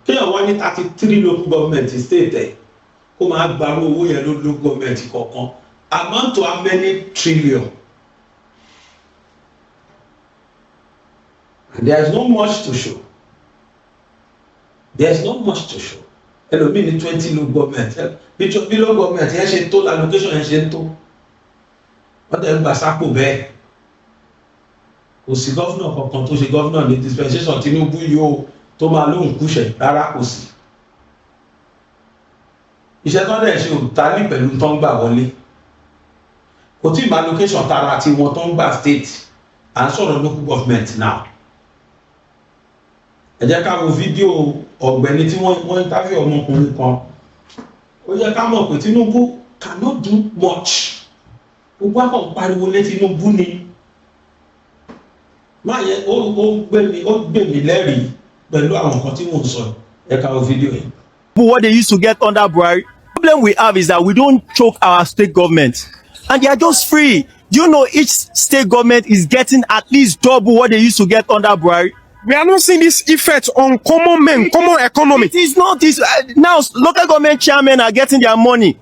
Kéèyàn wá ní 33 local government state ẹ̀ kó máa gbarú owó yẹn ló local government kọ̀ọ̀kan amount to how many trillion. And there is not much to show. There is not much to show. Ẹlòmíì ní 20 local government bí local government yẹn ṣe tó allocation yẹn ṣe ń tó wọ́n tẹ̀ ń gbà sápò bẹ́ẹ̀. Kò sí gọ́fúnà kankan tó ṣe gọ́fúnà ní dispensation Tinubu yóò tó máa lóhùn kúṣẹ̀ rárá kò sí. Iṣẹ́ tó ń dẹ̀ ṣe òtálì pẹ̀lú tó ń gbà wọlé. Kò tí ì máa location tara tí wọ́n tó ń gbà state à ń sọ̀rọ̀ local government now. Ẹ jẹ́ ká wo fídíò ọ̀gbẹ́ni tí wọ́n interview ọmọkùnrin kan. Ó yẹ ká mọ̀ pé Tinubu cannot do much. Gbogbo àpọ̀ pariwo lé Tinubu ni. Máa yẹ ó gbé mi lẹ́rìí pẹ̀lú àwọn nǹkan tí mò ń sọ. Ẹ ká wo fídíò yìí.
What they used to get under Buhari. The problem we have is that we don't choke our state government. And they are just free. Do you know each state government is getting at least double what they used to get under Buhari?
We are not seeing this effect on common men, common economy.
It is not this. Now, local government chairmen are getting their money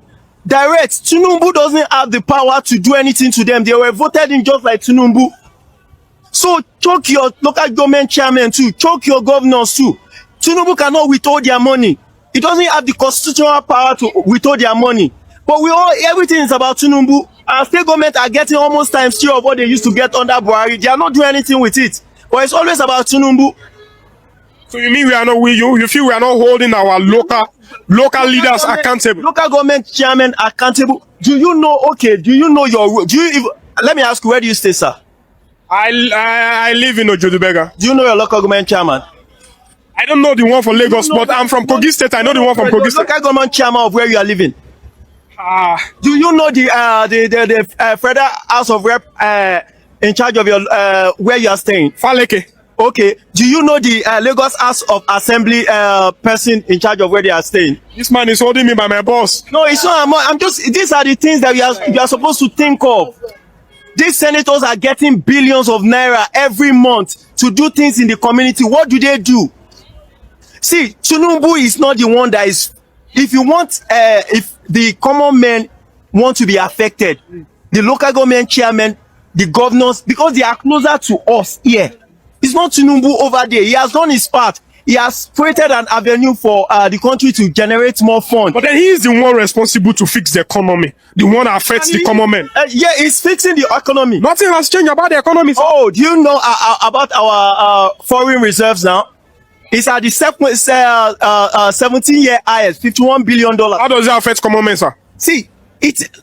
direct. Tinubu doesn't have the power to do anything to them. They were voted in just like Tinubu. So choke your local government chairmen too. Choke your governors too. Tinubu cannot withhold their money. He doesn't have the constitutional power to withhold their money. But everything is about Tinubu. Our state government are getting almost times 3 of what they used to get under Buhari. They are not doing anything with it. But it's always about Tinubu.
So you mean you feel we are not holding our local leaders accountable?
Local government chairmen accountable. Do you know your let me ask you, where do you stay, sir?
I live in Ojodubega.
Do you know your local government chairman?
I don't know the one for Lagos, but I'm from Kogi State. I know the one from Kogi State.
Local government chairman of where you are living. Do you know the Federal House of Rep in charge of your where you are staying?
Faleke.
Okay. Do you know the Lagos House of Assembly person in charge of where they are staying?
This man is holding me by my boss.
No, it's not. I'm just. These are the things that you are supposed to think of. These senators are getting billions of naira every month to do things in the community. What do they do? See, Tinubu is not the one that is. If you want, if the common men want to be affected, the local government chairman, the governors, because they are closer to us here. It's not Tinubu over there. He has done his part. He has created an avenue for the country to generate more funds.
But then he is the one responsible to fix the economy. The one that affects the common man.
Yeah, he's fixing the economy.
Nothing has changed about the economy.
Oh, do you know about our foreign reserves now? It's at the 17-year highest, $51 billion.
How does that affect common men, sir?
See,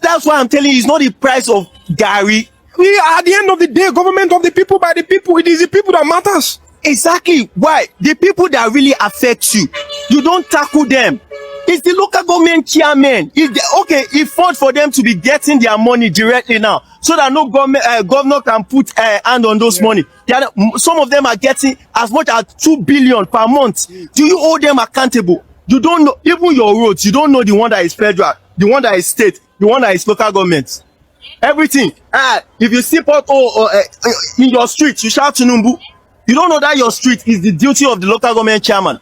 that's why I'm telling you, it's not the price of Gary.
We are at the end of the day, government of the people, by the people. It is the people that matters.
Exactly. Why? The people that really affect you, you don't tackle them. It's the local government chairman. He fought for them to be getting their money directly now, so that no governor can put a hand on those money. Some of them are getting as much as 2 billion per month. Do you hold them accountable? You don't know even your roads. You don't know the one that is federal, the one that is state, the one that is local government. Everything. If you see pothole in your street, you shout Tinubu. You don't know that your street is the duty of the local government chairman.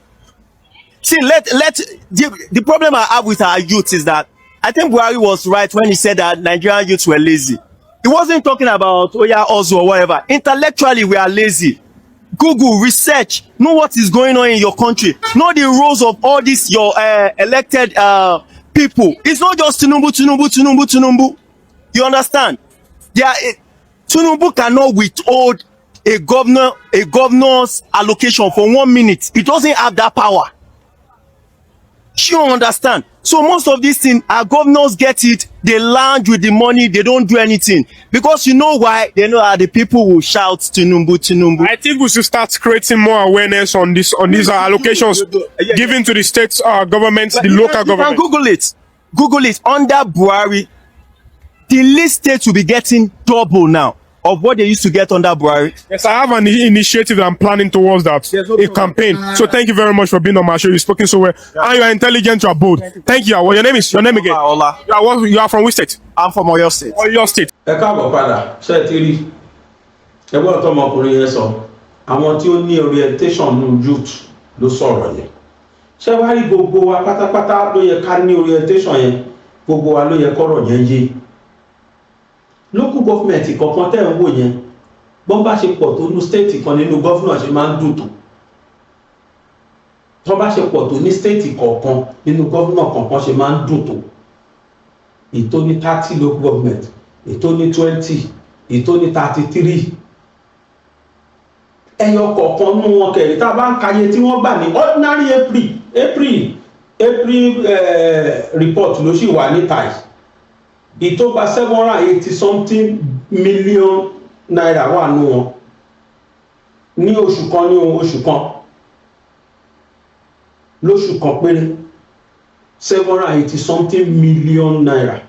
See, the problem I have with our youth is that I think Buhari was right when he said that Nigerian youths were lazy. He wasn't talking about Oya Ozu or whatever. Intellectually, we are lazy. Google, research, know what is going on in your country, know the roles of all these your elected people. It's not just Tinubu. You understand? Tinubu cannot withhold a governor's allocation for 1 minute. He doesn't have that power. You understand? So most of these things, our governors get it, they land with the money, they don't do anything. Because you know why? They know how the people will shout Tinubu.
I think we should start creating more awareness on these allocations given to the state governments, the local government.
Google it. Under Buhari, the least states will be getting double now of what they used to get under Buhari.
Yes, I have an initiative that I'm planning towards that, a campaign. So thank you very much for being on my show. You've spoken so well. And you are intelligent, you are bold. Thank you. Well, your name again?
Ola.
You are from which state?
I'm from Oyo State.
Oyo State.
Ẹ káàbọ̀ padà ṣe ti rí ẹgbọ́n tọmọkùnrin yẹn sọ àwọn tí ó ní orientation ní youth ló sọ̀rọ̀ yẹn ṣé wá rí gbogbo wa pátápátá ló yẹ ká ní orientation yẹn gbogbo wa ló yẹ kọ́rọ̀ yẹn yé local government kankan tẹ́ ń wò yẹn bọ́n bá ṣe pọ̀ tó ní state kan nínú governor ṣe máa ń dùn tó tọ́ bá ṣe pọ̀ tó ní state kọ̀ọ̀kan nínú governor kankan ṣe máa ń dùn tó ètò ní 30 local government ètò ní 20 ètò ní 33 ẹyọ kọ̀ọ̀kan nú wọn kẹ̀rí tá a bá ń kàyé tí wọ́n gbà ní ordinary April report ló sì wà níta yìí ètò gba 780 something million naira wà nú wọn ní oṣù kan lóṣù kan péré 780 something million naira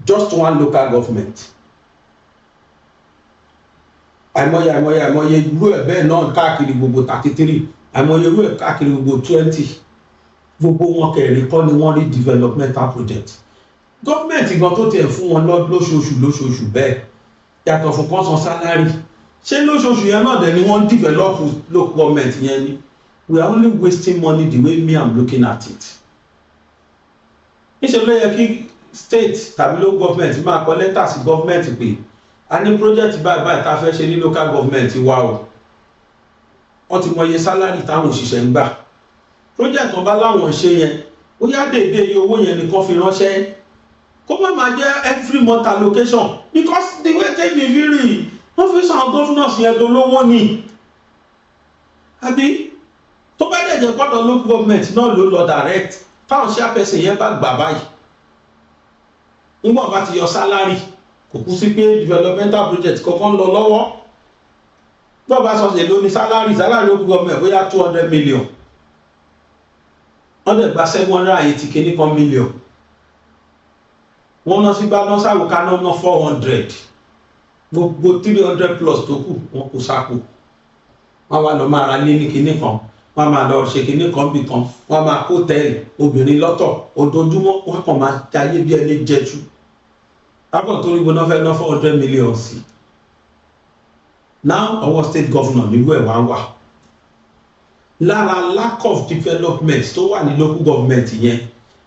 just one local government àìmọye irú ẹ̀ bẹ́ẹ̀ náà káàkiri gbogbo 33 àìmọye irú ẹ̀ káàkiri gbogbo 20 gbogbo wọn kẹrin kọ́ ni wọ́n rí developmental project gọ́ọ̀mẹ̀ntì gan tó tiẹ̀ fún wọn lóṣooṣù bẹ́ẹ̀ yàtọ̀ fún kan san salary ṣé lóṣooṣù yẹn náà dẹ̀ ni wọ́n develop local government yẹn ni we are only wasting money the way me am looking at it níṣẹ́ ló yẹ kí state tàbí local government máa kọ lẹ́tà sí government pé a ní project báyìí tá a fẹ́ ṣe ní local government wa o wọ́n ti mọye salary táwọn òṣìṣẹ́ ń gbà project wọn bá láwọn ṣe yẹn ó yá déédéé iye owó yẹn nìkan fi ránṣẹ́ kó má máa jẹ́ every month allocation because the way tẹ́mi fi rí wọ́n fi sàn governors yẹn dolówó ni àbí tó bá dẹ̀ jẹ́ gbọ́dọ̀ local government náà ló lọ direct táwọn ṣe àpẹsẹ̀ yẹn bá gbà báyìí nígbà bá ti yọ salary kò kú sí pé developmental project kankan lọ lọ́wọ́ gbọ́ bá sọ èlò ní salary local government bóyá 200 million wọ́n dẹ̀ gba 780 kìíní kan million wọ́n ná sí gbá náà sáwùká náà 400 gbogbo 300 plus tó kù wọ́n kó sáko wọ́n wá lọ máa ra lé ní kìíní kan wọ́n máa lọ ṣe kìíní kan bì kan wọ́n máa kó tẹ́ẹ̀lì obìnrin lọ́tọ̀ ojoojúmọ́ wọ́n kàn máa jayé bí ẹni jẹ́jú lápò tó rí gbóná fẹ́ ná 400 million sí now Ọ̀wọ̀ state governor nílùú ẹ̀ wá wà lára lack of development tó wà ní local government yẹn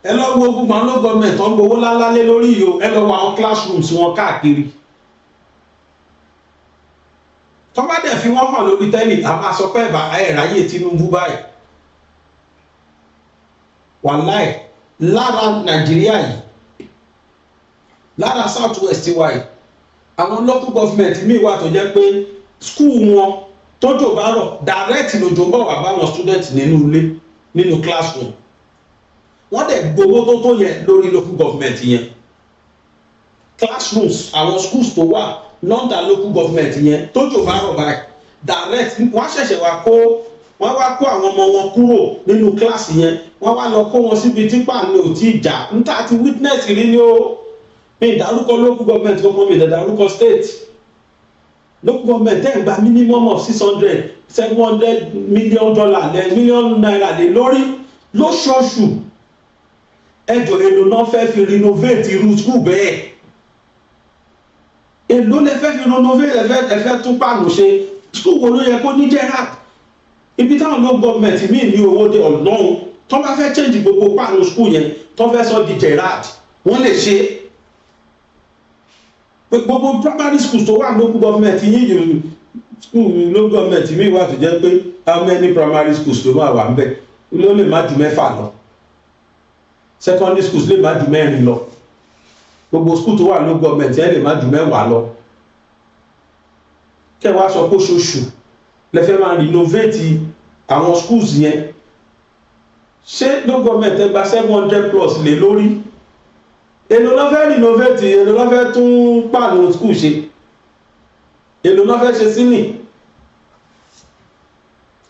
ẹ lọ wo gbogbo àwọn local government tó ń gbowó lálálé lórí yìí o ẹ lọ wo àwọn classrooms wọn káàkiri tó bá dẹ̀ fi wọ́n hàn lórí tẹ́lì a máa sọ pé ẹ̀ráyè Tinubu báyìí wàláì lára Nàìjíríà yìí lára south west wa yìí àwọn local government míì wà tó jẹ́ pé school wọn tójò bá rọ̀ direct lójò bọ̀ wà báwọn student nínú ilé nínú classroom wọ́n dẹ̀ gbowó tó yẹn lórí local government yẹn classrooms àwọn schools tó wà London local government yẹn tójò bá rọ̀ báyìí direct wọ́n ṣẹ̀ṣẹ̀ wọ́n wá kó àwọn ọmọ wọn kúrò nínú class yẹn wọ́n wá lọ kó wọn síbi tí pàánù ò tí ì jà níta ti witness rí ni ó mi ìdárúkọ local government kankan mi ìdárúkọ state local government tẹ́ ń gba minimum of $700 million million naira lé lórí lóṣooṣù ẹjọ́ èlò náà fẹ́ fi renovate irú school bẹ́ẹ̀ èlò lè fẹ́ fi renovate ẹ̀fẹ́ tún pàánù ṣe school wo ló yẹ kó ní Gerard ibi táwọn local government míì ní owó dé ọ̀nà tó bá fẹ́ change gbogbo pàánù school yẹn tó fẹ́ sọ di Gerard wọ́n lè ṣe pé gbogbo primary schools tó wà local government yín school local government mi wà tó jẹ́ pé how many primary schools ló máa wà ń bẹ̀ ló lè má ju 6 lọ secondary schools lè má ju 4 lọ gbogbo school tó wà local government yẹn lè má ju 10 lọ kẹwàá sọ pé oṣooṣù lẹ́fẹ́ máa renovate àwọn schools yẹn ṣé local government ẹ gba 700+ lé lórí èlò ló fẹ́ renovate èlò ló fẹ́ tún pààlò school ṣe èlò ló fẹ́ ṣe sílì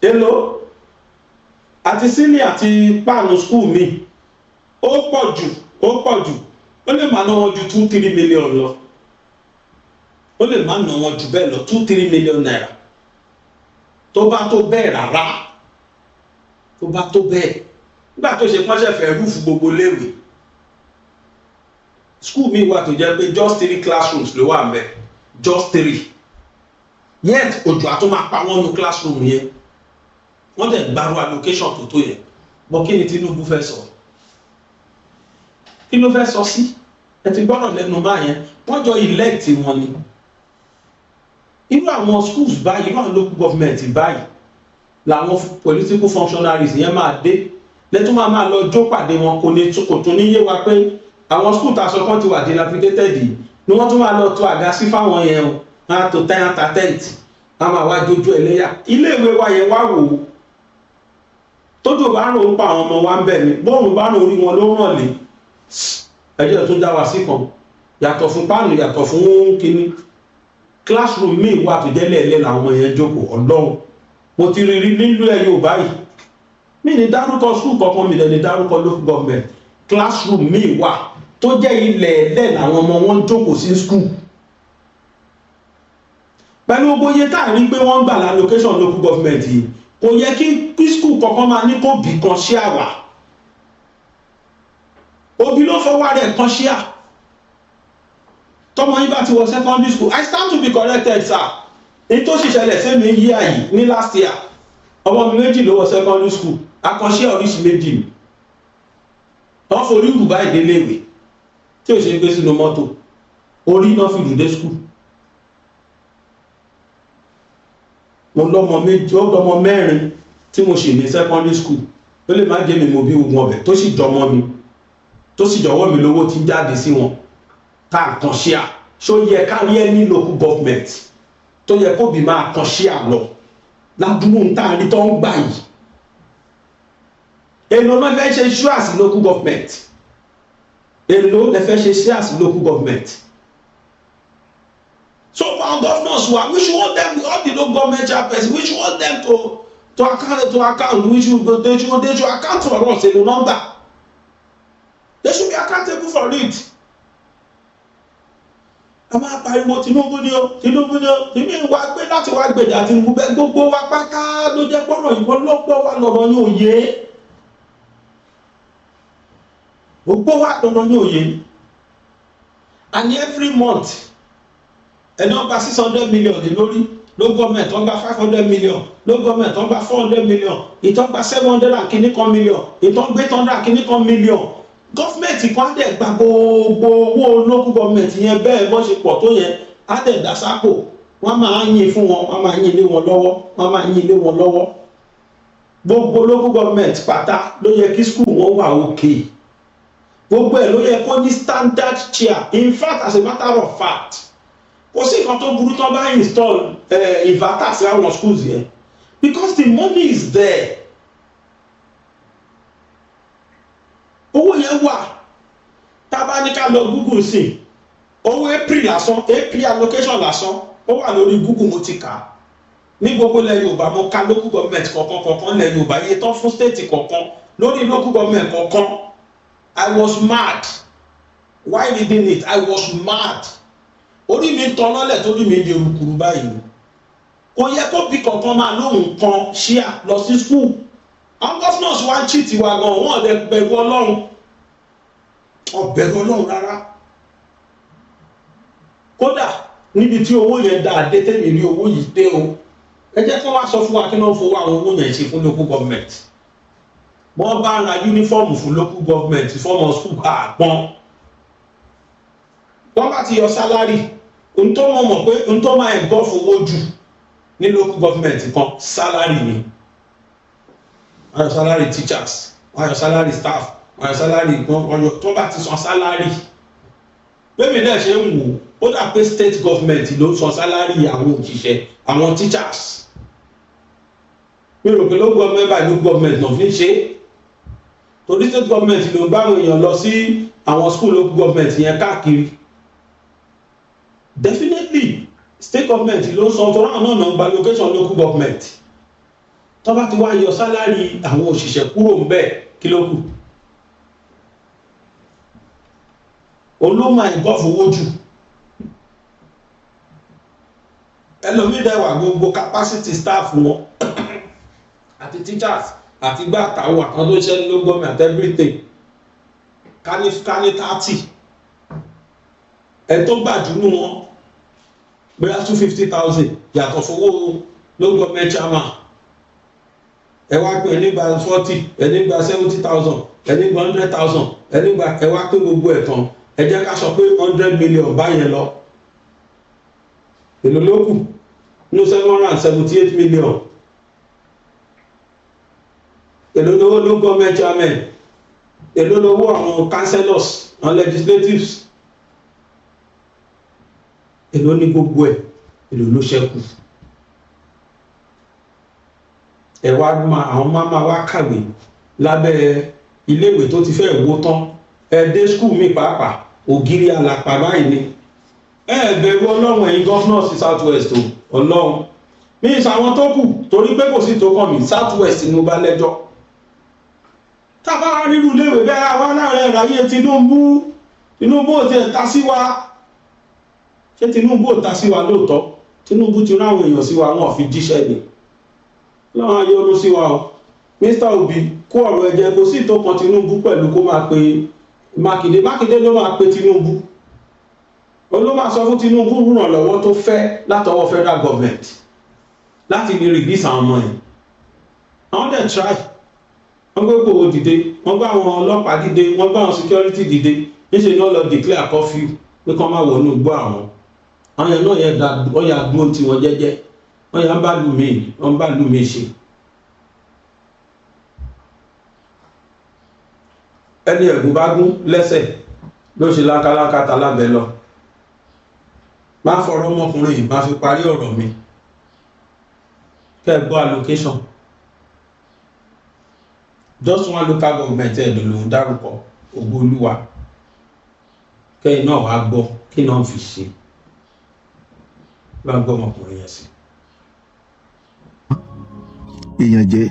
èlò àti sílì àti pààlò school mi ó pọ̀ jù ó lè máa ná wọn ju 2-3 million lọ ó lè máa ná wọn jù bẹ́ẹ̀ lọ 2-3 million naira tó bá tó bẹ́ẹ̀ rárá tó bá tó bẹ́ẹ̀ nígbà tó ṣe pọ́nṣẹ́ fẹ́ rúfù gbogbo léèwé school mi wà tó jẹ́ pé just 3 classrooms ló wà ńbẹ̀ just 3 yet òjò àtún máa pa wọ́n ní classroom yẹn wọ́n dẹ̀ gbárù allocation tó yẹn bọ́ kí ni Tinubu fẹ́ sọ kí ló fẹ́ sọ sí ẹ ti gbọ́dọ̀ lẹ́nu báyẹn wọ́n jọ elect wọn ni irú àwọn schools báyìí irú àwọn local government báyìí làwọn political functionaries yẹn máa dé lẹ́tún máa lọ jó pàdé wọn kò tún ní yé wa pé àwọn school tá a sọ kán ti wà dilapidated yìí ni wọ́n tún máa lọ tó àga sí fáwọn yẹn o wọ́n á tó tẹ́yàntà tent wọ́n máa wá jójú ẹlẹ́yà iléèwé wa yẹn wá wò ó tójú bá rò ń pa àwọn ọmọ wa ń bẹ̀ ni bóòrùn bá rò orí wọn ló ràn lé ẹjọ́ tó dá wa sí kan yàtọ̀ fún páànù yàtọ̀ fún kínní classroom míì wà tó jẹ́ lẹ́ẹ̀lẹ́ làwọn ọmọ yẹn jókòó ọlọ́run mo ti rí nílùú ẹ̀ Yorùbá yìí mi ní dárúkọ school kankan mi lẹ́ni dárúkọ local government classroom míì wà tó jẹ́ ilẹ̀ ẹ̀lẹ́ làwọn ọmọ wọn jókòó sí school pẹ̀lú gbogbo tá à ń rí pé wọ́n ń gbà l'allocation local government yìí kò yẹ kí school kankan máa ní kó bì kan ṣí àwà òbí ló fọwọ́ rẹ̀ kan ṣí à tọmọ yín bá ti wọ secondary school I stand to be corrected sir èyí tó sì ṣẹlẹ̀ sẹ́mi yí àyè ní last year ọmọ mi méjì ló wọ secondary school akànṣe oríṣi méjì ni wọ́n forí ìrù báyìí déléèwé tí ò ṣe gbé sínú mọ́tò orí náà fi rù dé school mo lọ́mọ méjì ó lọ́mọ 4 tí mo ṣì ní secondary school ó lè má jẹ́ mi mo bí ogun ọbẹ̀ tó sì jọmọ mi tó sì jọ̀wọ́ mi lówó tí jáde sí wọn tá kan ṣe à ṣó yẹ kárí ẹ ní local government tó yẹ kó bí máa kan ṣe à lọ ládùúgbò ń tà ní tó ń gbà yìí èlò náà fẹ́ ṣe ṣú àsì local government èlò lẹ fẹ́ ṣe ṣe àsì local government so our governors wa we should want them all the local government chairperson we should want them to account they should account for us èlò number they should be accountable for it a máa pariwo Tinubu ni o Tinubu wá gbé láti wá gbèjà Tinubu bẹ́ẹ̀ gbogbo wa pátá ló jẹ́ pọ́nrọ̀ ìwọ lọ́pọ̀ wa lọ́rọ̀ ní òye gbogbo wa lọ́rọ̀ ní òye and every month ẹni wọ́n gba 600 million ní lórí ló gọ́ọ̀mẹ̀ntì wọ́n gba 500 million ló gọ́ọ̀mẹ̀ntì wọ́n gba 400 million ìtọ́ gba 700 and kìíní kan million ìtọ́ gbé 100 and kìíní kan million gọ́ọ̀mẹ̀ntì kan dẹ̀ gba gbogbo owó local government yẹn bẹ́ẹ̀ bọ́ ṣe pọ̀ tó yẹn á dẹ̀ dá sápò wọ́n máa yìn fún wọn wọ́n máa yìn lé wọn lọ́wọ́ gbogbo local government pátá ló yẹ kí school wọn wà òkè gbogbo ẹ̀ ló yẹ kó ní standard chair in fact as a matter of fact kò sí nǹkan tó burú tó bá install inverter sí àwọn schools yẹn because the money is there owó yẹn wà tábà ní ká lọ Google sí owó April allocation lásán ó wà lórí Google mo ti kà ní gbogbo ilẹ̀ Yorùbá mo ka local government kọ̀ọ̀kan ilẹ̀ Yorùbá iye tán fún state kọ̀ọ̀kan lórí local government kọ̀ọ̀kan I was mad while reading it I was mad orí mi tán lọ́lẹ̀ torí mi di olùkùrù báyìí kò yẹ kó bí kankan máa lóhùn kan ṣíà lọ sí school àwọn governors wá ń cheat wa gan wọn ọ̀dẹ bẹ̀rù Ọlọ́run rárá kódà níbi tí owó yẹn dá dé tẹ́lẹ̀ rí owó yìí dé o ẹ jẹ́ kí wọ́n sọ fún wa kí wọ́n fowó àwọn owó yẹn ṣe fún local government wọ́n bá ra uniform fún local government fọ́mọ school àgbọn wọ́n bá ti yọ salary ohun tó mọ̀ pé ohun tó máa ẹ̀gọ́ fowó jù ní local government kan salary ni wọ́n yọ salary teachers wọ́n yọ salary staff wọ́n yọ salary tó bá ti san salary bẹ́ẹ̀ mi náà ṣe ń wò ó dà pé state government ló san salary àwọn òṣìṣẹ́ àwọn teachers mi rò pé local government by local government náà fi ń ṣe torí state government ló ń bá àwọn èèyàn lọ sí àwọn school local government yẹn káàkiri definitely state government ló ń san tó ráhùn náà gba location local government tó bá ti wá yọ salary àwọn òṣìṣẹ́ kúrò ń bẹ̀ kí ló kù olóma ìgọ́fù owó jù ẹlòmídẹ́wà gbogbo capacity staff wọn àti teachers àti gbà àtàwọn àkàn tó ṣẹ́ ló gọ́ọ̀mẹ̀ àti everything ká ní 30 ẹ̀ tó gbàdúnú wọn bóyá 250,000 yàtọ̀ fowó ló gọ́ọ̀mẹ̀ chairman ẹ wá pé ẹnígbà 40 ẹnígbà 70,000 ẹnígbà 100,000 ẹnígbà ẹ wá pé gbogbo ẹ̀ tán ẹ jẹ́ ká sọ pé 100 million báyẹn lọ èlò ló kù ní 778 million èlò lówó ló gọ́ọ̀mẹ̀ chairman èlò lówó àwọn councillors àwọn legislatives èlò ní gbogbo ẹ̀ èlò ló ṣẹ́kù ẹ̀wà àwọn máma wá kàwé lábẹ́ iléèwé tó ti fẹ́ wó tán ẹ̀dẹ́ skul mi pàápàá ògiri àlàpà báyìí ni ẹ̀ẹ̀bẹ̀rù ọlọ́run ẹ̀yin governors sí south west ọlọ́run ní ìsàwọn tó kù torí pé kò sí tó kàn mí south west ni mo bá lẹ́jọ́ tàbá rírú léèwé bẹ́ẹ̀ àwọn aláàrẹ ìráyé Tinubu ò ti ẹ̀ta sí wa ṣé Tinubu ò ta sí wa lóòótọ́ Tinubu ti ráwọn èèyàn sí wa wọn fi jíṣẹ́ ni lọ́wọ́n ayé olú sí wa o Mr. Obi kó ọ̀rọ̀ ẹ̀jẹ̀ kò sí tó kan Tinubu pẹ̀lú kó máa pe Mákindé ló máa pe Tinubu ló máa sọ fún Tinubu ràn lọ́wọ́ tó fẹ́ látọwọ́ federal government láti lè release àwọn ọmọ yìí àwọn dẹ̀ try wọ́n gbé gbòòwò dìde wọ́n gbá àwọn ọlọ́pàá dìde wọ́n gbá àwọn security dìde níṣẹ́ ni wọ́n lọ declare curfew pé kán máa wọnú gbọ́ àwọn yẹn náà yẹn wọ́n yà dúró tí wọ́n jẹ́jẹ́ wọ́n yà ń bá lù mí ṣe ẹni ẹ̀gùn bá gún lẹ́sẹ̀ ló ṣe lákálákátà lábẹ́ lọ bá fọ̀rọ̀ ọmọkùnrin yìí bá fi parí ọ̀rọ̀ mi kẹ́ gbọ́ allocation just one local government ẹ̀dùn lòun dárúkọ Ògbóolúwa kẹ́yìn náà wá gbọ́ kí náà fi ṣe bá gbọ́ ọmọkùnrin yẹn sí.
èèyàn jẹ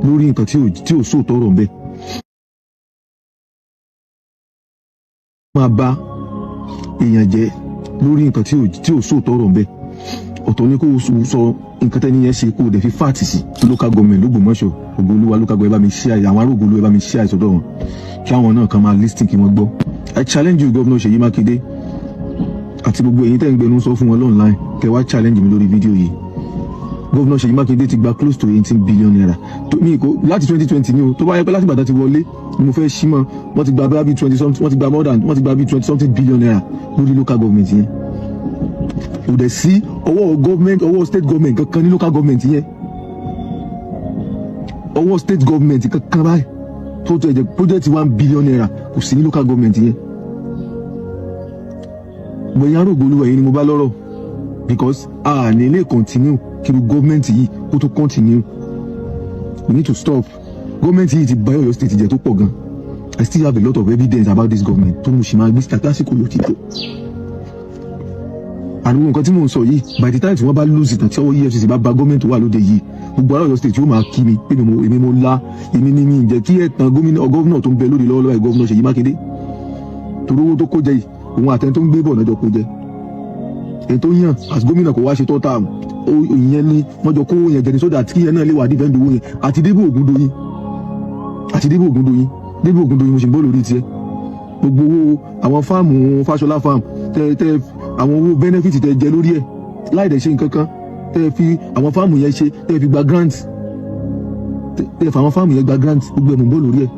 lórí nǹkan tí ò sóòótọ́ ọ̀rọ̀ bẹ́ẹ̀ máa bá èèyàn jẹ lórí nǹkan tí ò sóòótọ́ ọ̀rọ̀ bẹ́ẹ̀ ọ̀tọ̀ ni kó o sọ nǹkan tẹ́ni yẹn ṣe kó o dẹ̀ fi fáàtì sí local government l'Ógbómọ̀ṣọ́ Ògbóolúwa local government bá mi ṣí àyè àwọn ará Ògbóolúwa bá mi ṣí àyè sọ́dọ̀ wọn kí àwọn náà kan máa listing kí wọ́n gbọ́. I challenge you Governor Ṣèyí Mákindé àti gbogbo èyí tẹ́ ń gbẹnu sọ fún wọn online kẹ́ wá challenge mi lórí fídíò yìí. Governor Ṣèyí Mákindé ti gba close to 18 billion naira láti 2020 ni o tó bá yẹ pé láti Ìbàdàn ti wọlé ni mo fẹ́ ṣí mọ́ wọ́n ti gba bí 20 something wọ́n ti gba more than wọ́n ti gba bí 20 something billion naira lórí local government yẹn kò dẹ̀ sí ọwọ́ state government kankan ní local government yẹn ọwọ́ state government kankan báyìí tó tó ẹ̀jẹ̀ project 1 billion naira kò sí ní local government yẹn gbẹ̀yìn ará Ògbóolúwa yìí ni mo bá lọ́rọ̀ because a ní lè continue kí ló government yìí kó tó continue we need to stop government yìí ti bà Ọ̀yọ́ state jẹ́ tó pọ̀ gan I still have a lot of evidence about this government tó mo sì máa gbé stakasiko ló ti tó àwọn nǹkan tí mò ń sọ yìí by the time tí wọ́n bá lose ìtàn tí ọwọ́ EFCC bá ba gọ́ọ̀mẹ̀ntì wà lóde yìí gbogbo ará Ọ̀yọ́ state yóò máa kí mi pé èmi mo la èmi ní mi jẹ́ kí ẹ̀tàn gómìnà tó ń bẹ lórí lọ́wọ́lọ́wọ́ Governor Ṣèyí Mákindé torí owó tó kó jẹ yìí òun àtẹni tó ń gbé bọ̀ náà jọ kó jẹ èyí tó yàn as gómìnà kò wá ṣe tọ́ táàmù ìyẹn ni wọ́n jọ kó yẹn jẹ ní sódà tí yẹn náà lè wà dífẹ́ǹdì owó yẹn àti Débò Ògúndóyin mo sì ń bọ́ lórí tiẹ̀ gbogbo owó àwọn fáàmù Fáṣọlá fáàmù tẹ àwọn owó benefit tẹ jẹ lórí ẹ̀ láì dẹ̀ ṣe nǹkan kan tẹ fi àwọn fáàmù yẹn ṣe tẹ fi gba grant tẹ fà àwọn fáàmù yẹn gba grant gbogbo ẹ̀ mò ń bọ́ lórí ẹ̀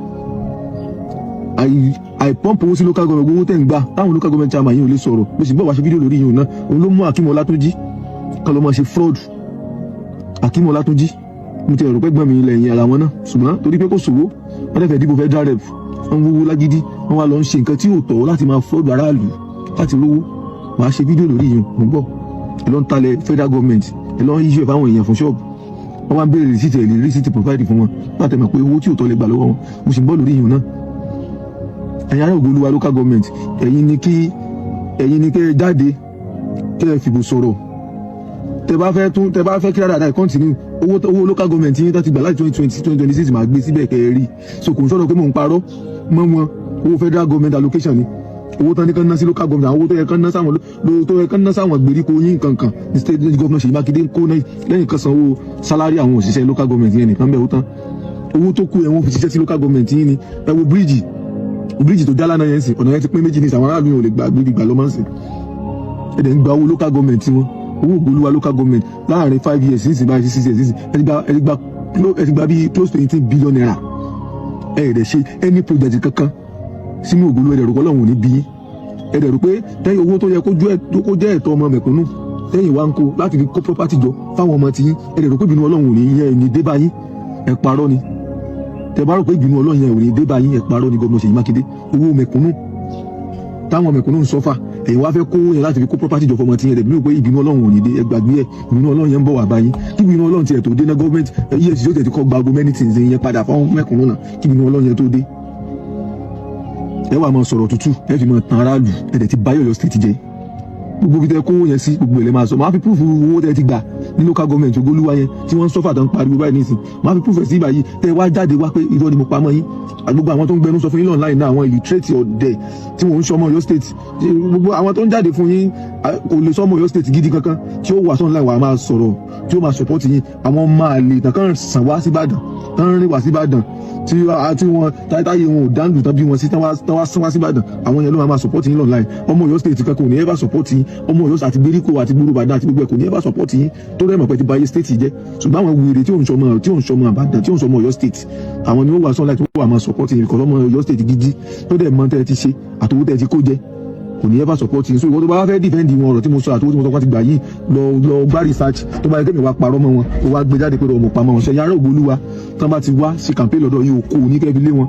àìpọ́ǹpù owó sí local government owó tẹ̀ ń gbà táwọn local government chairman yìí ò lè sọ̀rọ̀ mo sì gbọ́ wá ṣe fídíò lórí yìí náà òun ló mú Akeem Ọlátúnjí kan lọ́ máa ṣe fraud Akeem Ọlátúnjí mo ti rò pé gbọ́n mi lẹ́yìn ara wọn náà ṣùgbọ́n torí pé kò sówó wọ́n dẹ̀ fẹ́ dìbò federal rep wọ́n wúwo lágídí wọ́n wá lọ ń ṣe nǹkan tí ò tọ́ láti máa fraud aráàlú láti rówó màá ṣe fídíò lórí yìí mo ń bọ̀ ẹ lọ ń talẹ̀ federal government ẹ lọ ń yíṣẹ́ fáwọn èèyàn fún ṣọ́ọ̀bù wọ́n wá ń béèrè rìsíìtì ẹ̀ lè rìsíìtì provide fún wọn láti mọ̀ pé owó tí ò tọ́ lè gbà lọ́wọ́ wọn mo sì ń bọ̀ lórí yìí náà ẹ̀yin ará Ògbólúwa local government ẹ̀yin ni kẹ́ ẹ jáde kẹ́ ẹ fìbò sọ̀rọ̀ tẹ́ bá fẹ́ kí rárá continue owó local government yín tó ti gbà láti 2026 máa gbé síbẹ̀ kẹ́ ẹ rí so kò ń sọ̀rọ̀ pé mò ń parọ́ mọ́ wọn owó federal government allocation ni owó tán ní kán ná sí local government àwọn owó tó yẹ kán ná sáwọn gbèríko yín kankan ní state governor Ṣèyí Mákindé ń kó náà lẹ́yìn kan sanwó salary àwọn òṣìṣẹ́ local government yẹn nìkan bẹ́ẹ̀ ó tán owó tó kù ẹ̀ wọ́n fi ṣiṣẹ́ sí local government yín ni ẹ wo bíríìjì tó jálá náà yẹn sìn ọ̀nà yẹn ti pín méjì ní àwọn aráàlú yẹn ò lè gbà gbé ìgbà lọ́mọ́ sìn ẹ̀dẹ̀ ń gba owó local government wọn owó Ògbólúwa local government láàrin 5 years sísìn báyìí 6 years sísìn ẹ ti gba bíi close to 18 billion naira ẹ ẹ̀dẹ̀ ṣe any project kankan sínú Ògbólúwa ẹ̀dẹ̀ rò pé Ọlọ́run ò ní bí ẹ̀dẹ̀ rò pé tẹ́yìn owó tó yẹ kó jẹ́ ẹ̀tọ́ ọmọ mẹ̀kúnnù tẹ́yìn wá ń kó láti fi kó property jọ fáwọn ọmọ tiyín ẹ̀dẹ̀ rò pé ìbínú Ọlọ́run ò ní dé báyìí ẹ parọ́ ni tẹ bá rò pé ìbínú Ọlọ́run yẹn ò ní dé báyìí ẹ parọ́ ni gómìnà Ṣèyí Mákindé owó mẹ̀kúnnù táwọn mẹ̀kúnnù ń sọ́fà ẹ̀yin wá fẹ́ kó yẹn láti fi kó property jọ fọmọ tí yẹn dẹ̀ bí wọ́n pé ìbínú Ọlọ́run ò ní dé ẹgbàgbé ẹ̀ ìbínú Ọlọ́run yẹn ń bọ̀ wá báyìí kí ìbínú Ọlọ́run tiẹ̀ tó dé náà gọ́ọ̀mẹ̀ntì EFCC yóò tẹ̀ ti kọ́ gbago many things yẹn padà fáwọn mẹ̀kúnnù náà kí ìbínú Ọlọ́run yẹn tó dé ẹ wà máa sọ̀rọ̀ tútù ẹ fi máa tan aráàlú ẹ dẹ̀ ti bá Ọ̀yọ́ state jẹ́ gbogbo bí tẹ kó yẹn sí gbogbo ilẹ̀ máa sọ máa fi proof owó tẹ ti gbà ní local government Ògbólúwa yẹn tí wọ́n ń sọ́fà tó ń pariwo báyìí nísìn máa fi proof ẹ̀ sí ìbàyí tẹ wá jáde wá pé irọ́ ni mo pamọ́ yín gbogbo àwọn tó ń gbẹnu sọ fún yín online náà àwọn illiterate ọ̀dẹ̀ tí wọ́n ń sọmọ Ọ̀yọ́ state gbogbo àwọn tó ń jáde fún yín kò lè sọmọ Ọ̀yọ́ state gidi kankan tí ó wà sọ online wà máa sọ̀rọ̀ tí ó máa support yín àwọn máa lè tàn kán sàn wá sí Ìbàdàn tán rìn wá sí Ìbàdàn tí wọn táyé wọn ò dáńdù tán bí wọn sí tán wá sán wá sí Ìbàdàn àwọn yẹn ló máa support yín online ọmọ Ọ̀yọ́ state kankan kò ní ever support yín ọmọ Ọ̀yọ́ àti gbèríko àti gbòòrò Ìbàdàn àti gbogbo ẹ̀ kò ní ever support yín tó rẹ̀ mọ̀ pé ti ba ayé state jẹ́ ṣùgbọ́n àwọn wèrè tí ò ń sọmọ Ìbàdàn tí ò ń sọmọ Ọ̀yọ́ state àwọn ni ó wà sọ́nà tí wọ́n wà máa support yín kọ́ lọ́mọ Ọ̀yọ́ state gidi tó dẹ̀ mọ́ tẹ́ ẹ ti ṣe àtòwó tẹ́ ẹ ti kó jẹ kò ní ever support yín so ìwọ tó bá fẹ́ defend wọn ọ̀rọ̀ tí mo sọ àtòwó tí mo sọ wọ́n ti gbà yìí lọ gbá research tó bá yẹ kémi wá parọ́ mọ́ wọn tó wá gbé jáde pé ọmọ pamọ́ wọn ṣe yàrá Ògbólúwa tán bá ti wá sí campaign lọ́dọ̀ yìí òkò ní kẹ́ fi lé wọn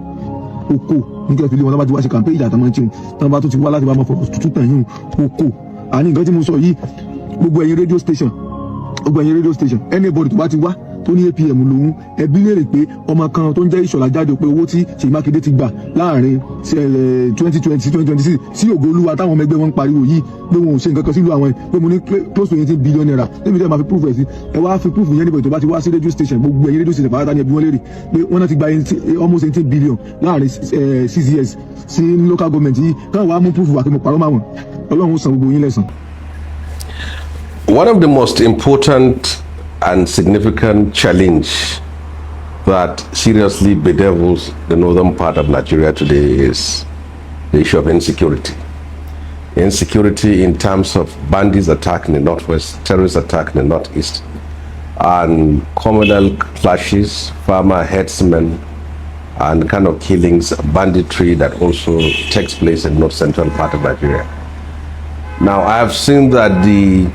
òkò ní kẹ́ fi lé wọn tán bá ti wá sí campaign ìjà tán máa ń tiwọn tán bá tó ti wá láti bá máa fọ̀rọ̀ tuntun tàn yín òkò àní nǹkan tí mo sọ yìí gbogbo ẹ̀yin radio station anybody tó bá ti wá tó ní APM lòun ẹbí lè rè pé ọmọ kan tó ń jẹ́ Ìṣọ̀lá jáde pé owó tí Ṣèyí Mákindé ti gbà láàrin 2020-2026 sí Ògbólúwa táwọn ọmọ ẹgbẹ́ wọn ń pariwo yìí pé wọn ò ṣe nǹkan kan sílùú àwọn pé mo ní close to 18 billion naira níbi tí ẹ máa fi proof ẹ̀ sí ẹ wá fi proof yẹn níbo tó bá ti wá sí radio station gbogbo ẹ̀yin radio station pàápàá ní ẹbí wọn lérè pé wọ́n náà ti gba almost 18 billion láàrin 6 years sí local government yìí káwọn wá mú proof wà kí mo parọ́ máa wọn Ọlọ́run ó san gbogbo yín lẹ́san.
One of the most important and significant challenge that seriously bedevils the northern part of Nigeria today is the issue of insecurity. Insecurity in terms of bandits attacking the northwest, terrorists attacking the northeast, and communal clashes, farmer herdsmen, and kind of killings, banditry that also takes place in north central part of Nigeria. Now, I have seen that the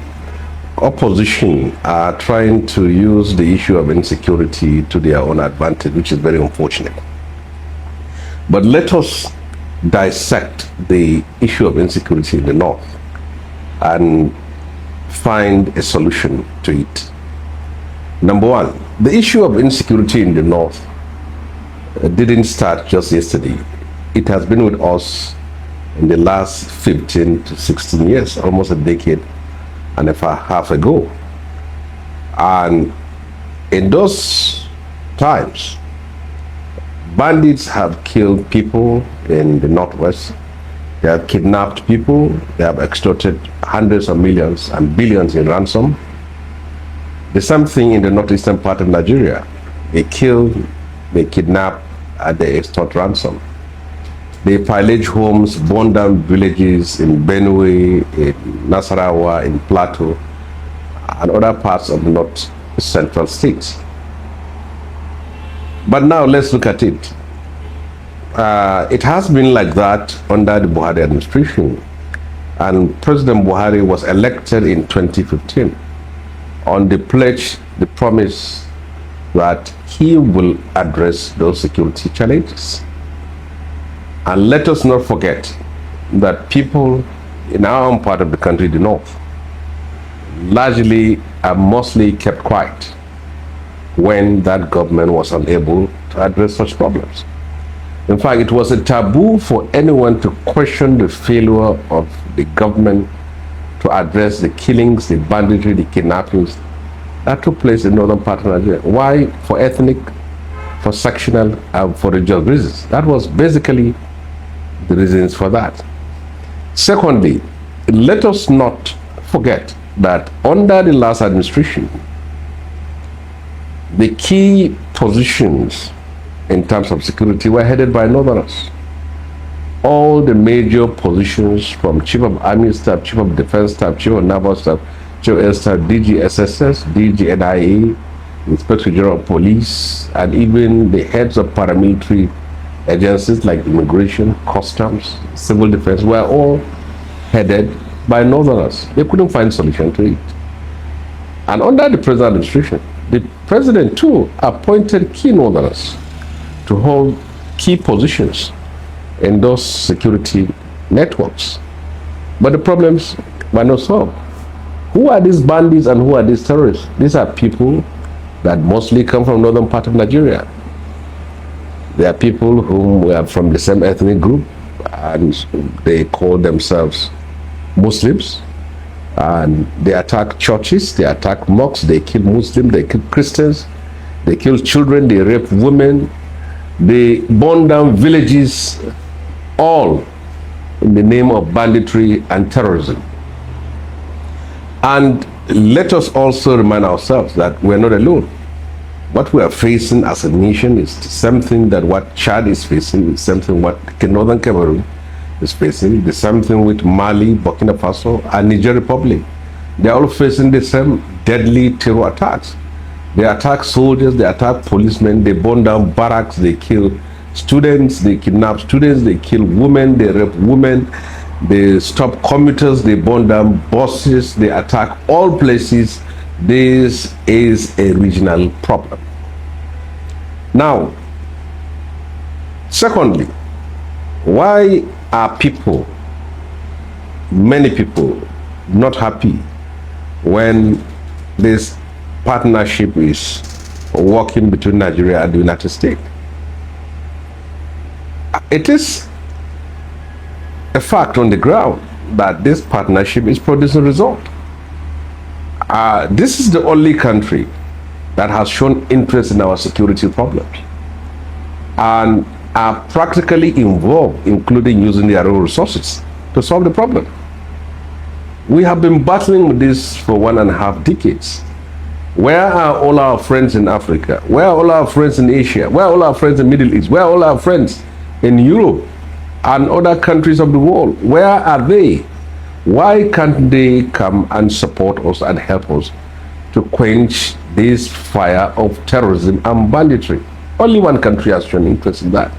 opposition are trying to use the issue of insecurity to their own advantage, which is very unfortunate. But let us dissect the issue of insecurity in the north and find a solution to it. Number one, the issue of insecurity in the north didn't start just yesterday. It has been with us in the last 15 to 16 years, almost a decade and a half ago. And in those times, bandits have killed people in the northwest. They have kidnapped people. They have extorted hundreds of millions and billions in ransom. The same thing in the northeastern part of Nigeria. They kill, they kidnap, and they extort ransom. They pillage homes, burn down villages in Benue, in Nasarawa, in Plateau, and other parts of the north central states. But now let's look at it. it has been like that under the Buhari administration. And President Buhari was elected in 2015 on the pledge, the promise that he will address those security challenges. And let us not forget that people in our own part of the country, the north, largely are mostly kept quiet when that government was unable to address such problems. In fact, it was a taboo for anyone to question the failure of the government to address the killings, the banditry, the kidnappings that took place in northern part of Nigeria. Why? For ethnic, for sectional, for religious reasons. That was basically the reasons for that. Secondly, let us not forget that under the last administration, the key positions in terms of security were headed by Northerners. All the major positions from Chief of Army Staff, Chief of Defense Staff, Chief of Naval Staff, Chief of Air Staff, DG SSS, DG NIA, Inspector General of Police, and even the heads of paramilitary agencies like Immigration, Customs, Civil Defense were all headed by Northerners. They couldn't find solution to it. And under the present administration, the president too appointed key Northerners to hold key positions in those security networks. But the problems were not solved. Who are these bandits and who are these terrorists? These are people that mostly come from northern part of Nigeria. They are people who were from the same ethnic group and they call themselves Muslims. And they attack churches, they attack mosques, they kill Muslims, they kill Christians, they kill children, they rape women, they burn down villages, all in the name of banditry and terrorism. And let us also remind ourselves that we're not alone. What we are facing as a nation is the same thing that what Chad is facing, the same thing what Northern Cameroon is facing, the same thing with Mali, Burkina Faso, and Niger Republic. They are all facing the same deadly terror attacks. They attack soldiers, they attack policemen, they burn down barracks, they kill students, they kidnap students, they kill women, they rape women, they stop commuters, they burn down buses, they attack all places. This is a regional problem. Now, secondly, why are people, many people, not happy when this partnership is working between Nigeria and the United States? It is a fact on the ground that this partnership is producing results. This is the only country that has shown interest in our security problems and are practically involved, including using their own resources to solve the problem. We have been battling with this for 1.5 decades. Where are all our friends in Africa? Where are all our friends in Asia? Where are all our friends in the Middle East? Where are all our friends in Europe and other countries of the world? Where are they? Why can't they come and support us and help us to quench this fire of terrorism and banditry? Only one country has shown interest in that.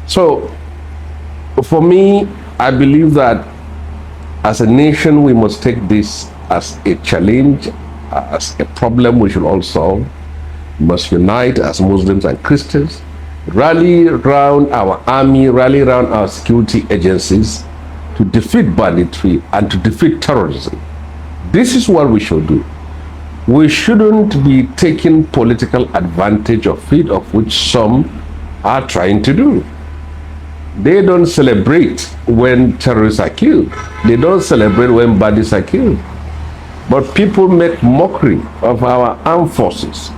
So, for me, I believe that as a nation, we must take this as a challenge, as a problem we should all solve. We must unite as Muslims and Christians, rally around our army, rally around our security agencies to defeat banditry and to defeat terrorism. This is what we should do. We shouldn't be taking political advantage of it, of which some are trying to do. They don't celebrate when terrorists are killed. They don't celebrate when bandits are killed. But people make mockery of our armed forces,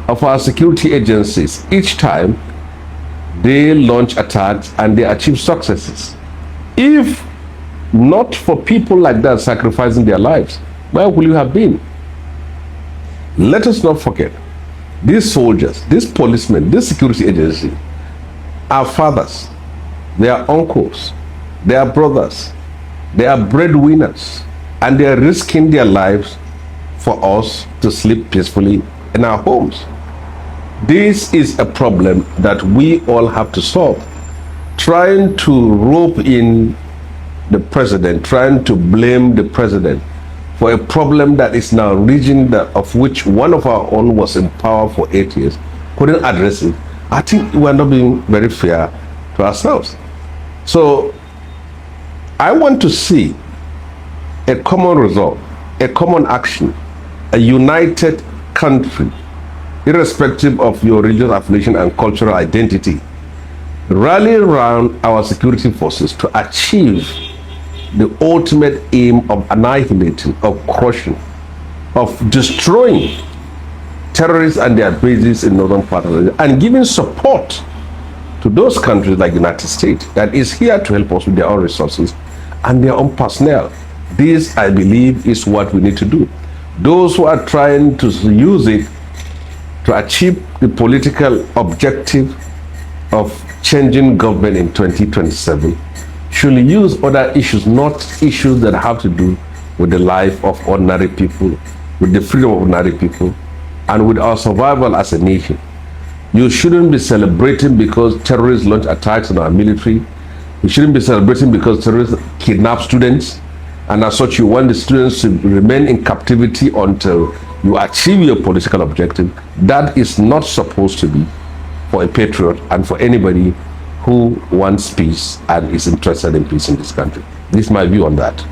of our security agencies each time they launch attacks and they achieve successes. If not for people like that sacrificing their lives, where would you have been? Let us not forget, these soldiers, these policemen, this security agency are fathers, they are uncles, they are brothers, they are breadwinners, and they are risking their lives for us to sleep peacefully in our homes. This is a problem that we all have to solve. trying to rope in the president, trying to blame the president for a problem that is now region that of which one of our own was in power for 8 years, couldn't address it. I think we're not being very fair to ourselves. So I want to see a common result, a common action, a united country, irrespective of your religious affiliation and cultural identity, rally around our security forces to achieve the ultimate aim of annihilating, of crushing, of destroying terrorists and their bases in northern part of Nigeria, and giving support to those countries like the United States that is here to help us with their own resources and their own personnel. This, I believe, is what we need to do. Those who are trying to use it to achieve the political objective of changing government in 2027 should use other issues, not issues that have to do with the life of ordinary people, with the freedom of ordinary people, and with our survival as a nation. You shouldn't be celebrating because terrorists launch attacks on our military. You shouldn't be celebrating because terrorists kidnap students, and as such you want the students to remain in captivity until you achieve your political objective. That is not supposed to be for a patriot and for anybody who wants peace and is interested in peace in this country. This is my view on that.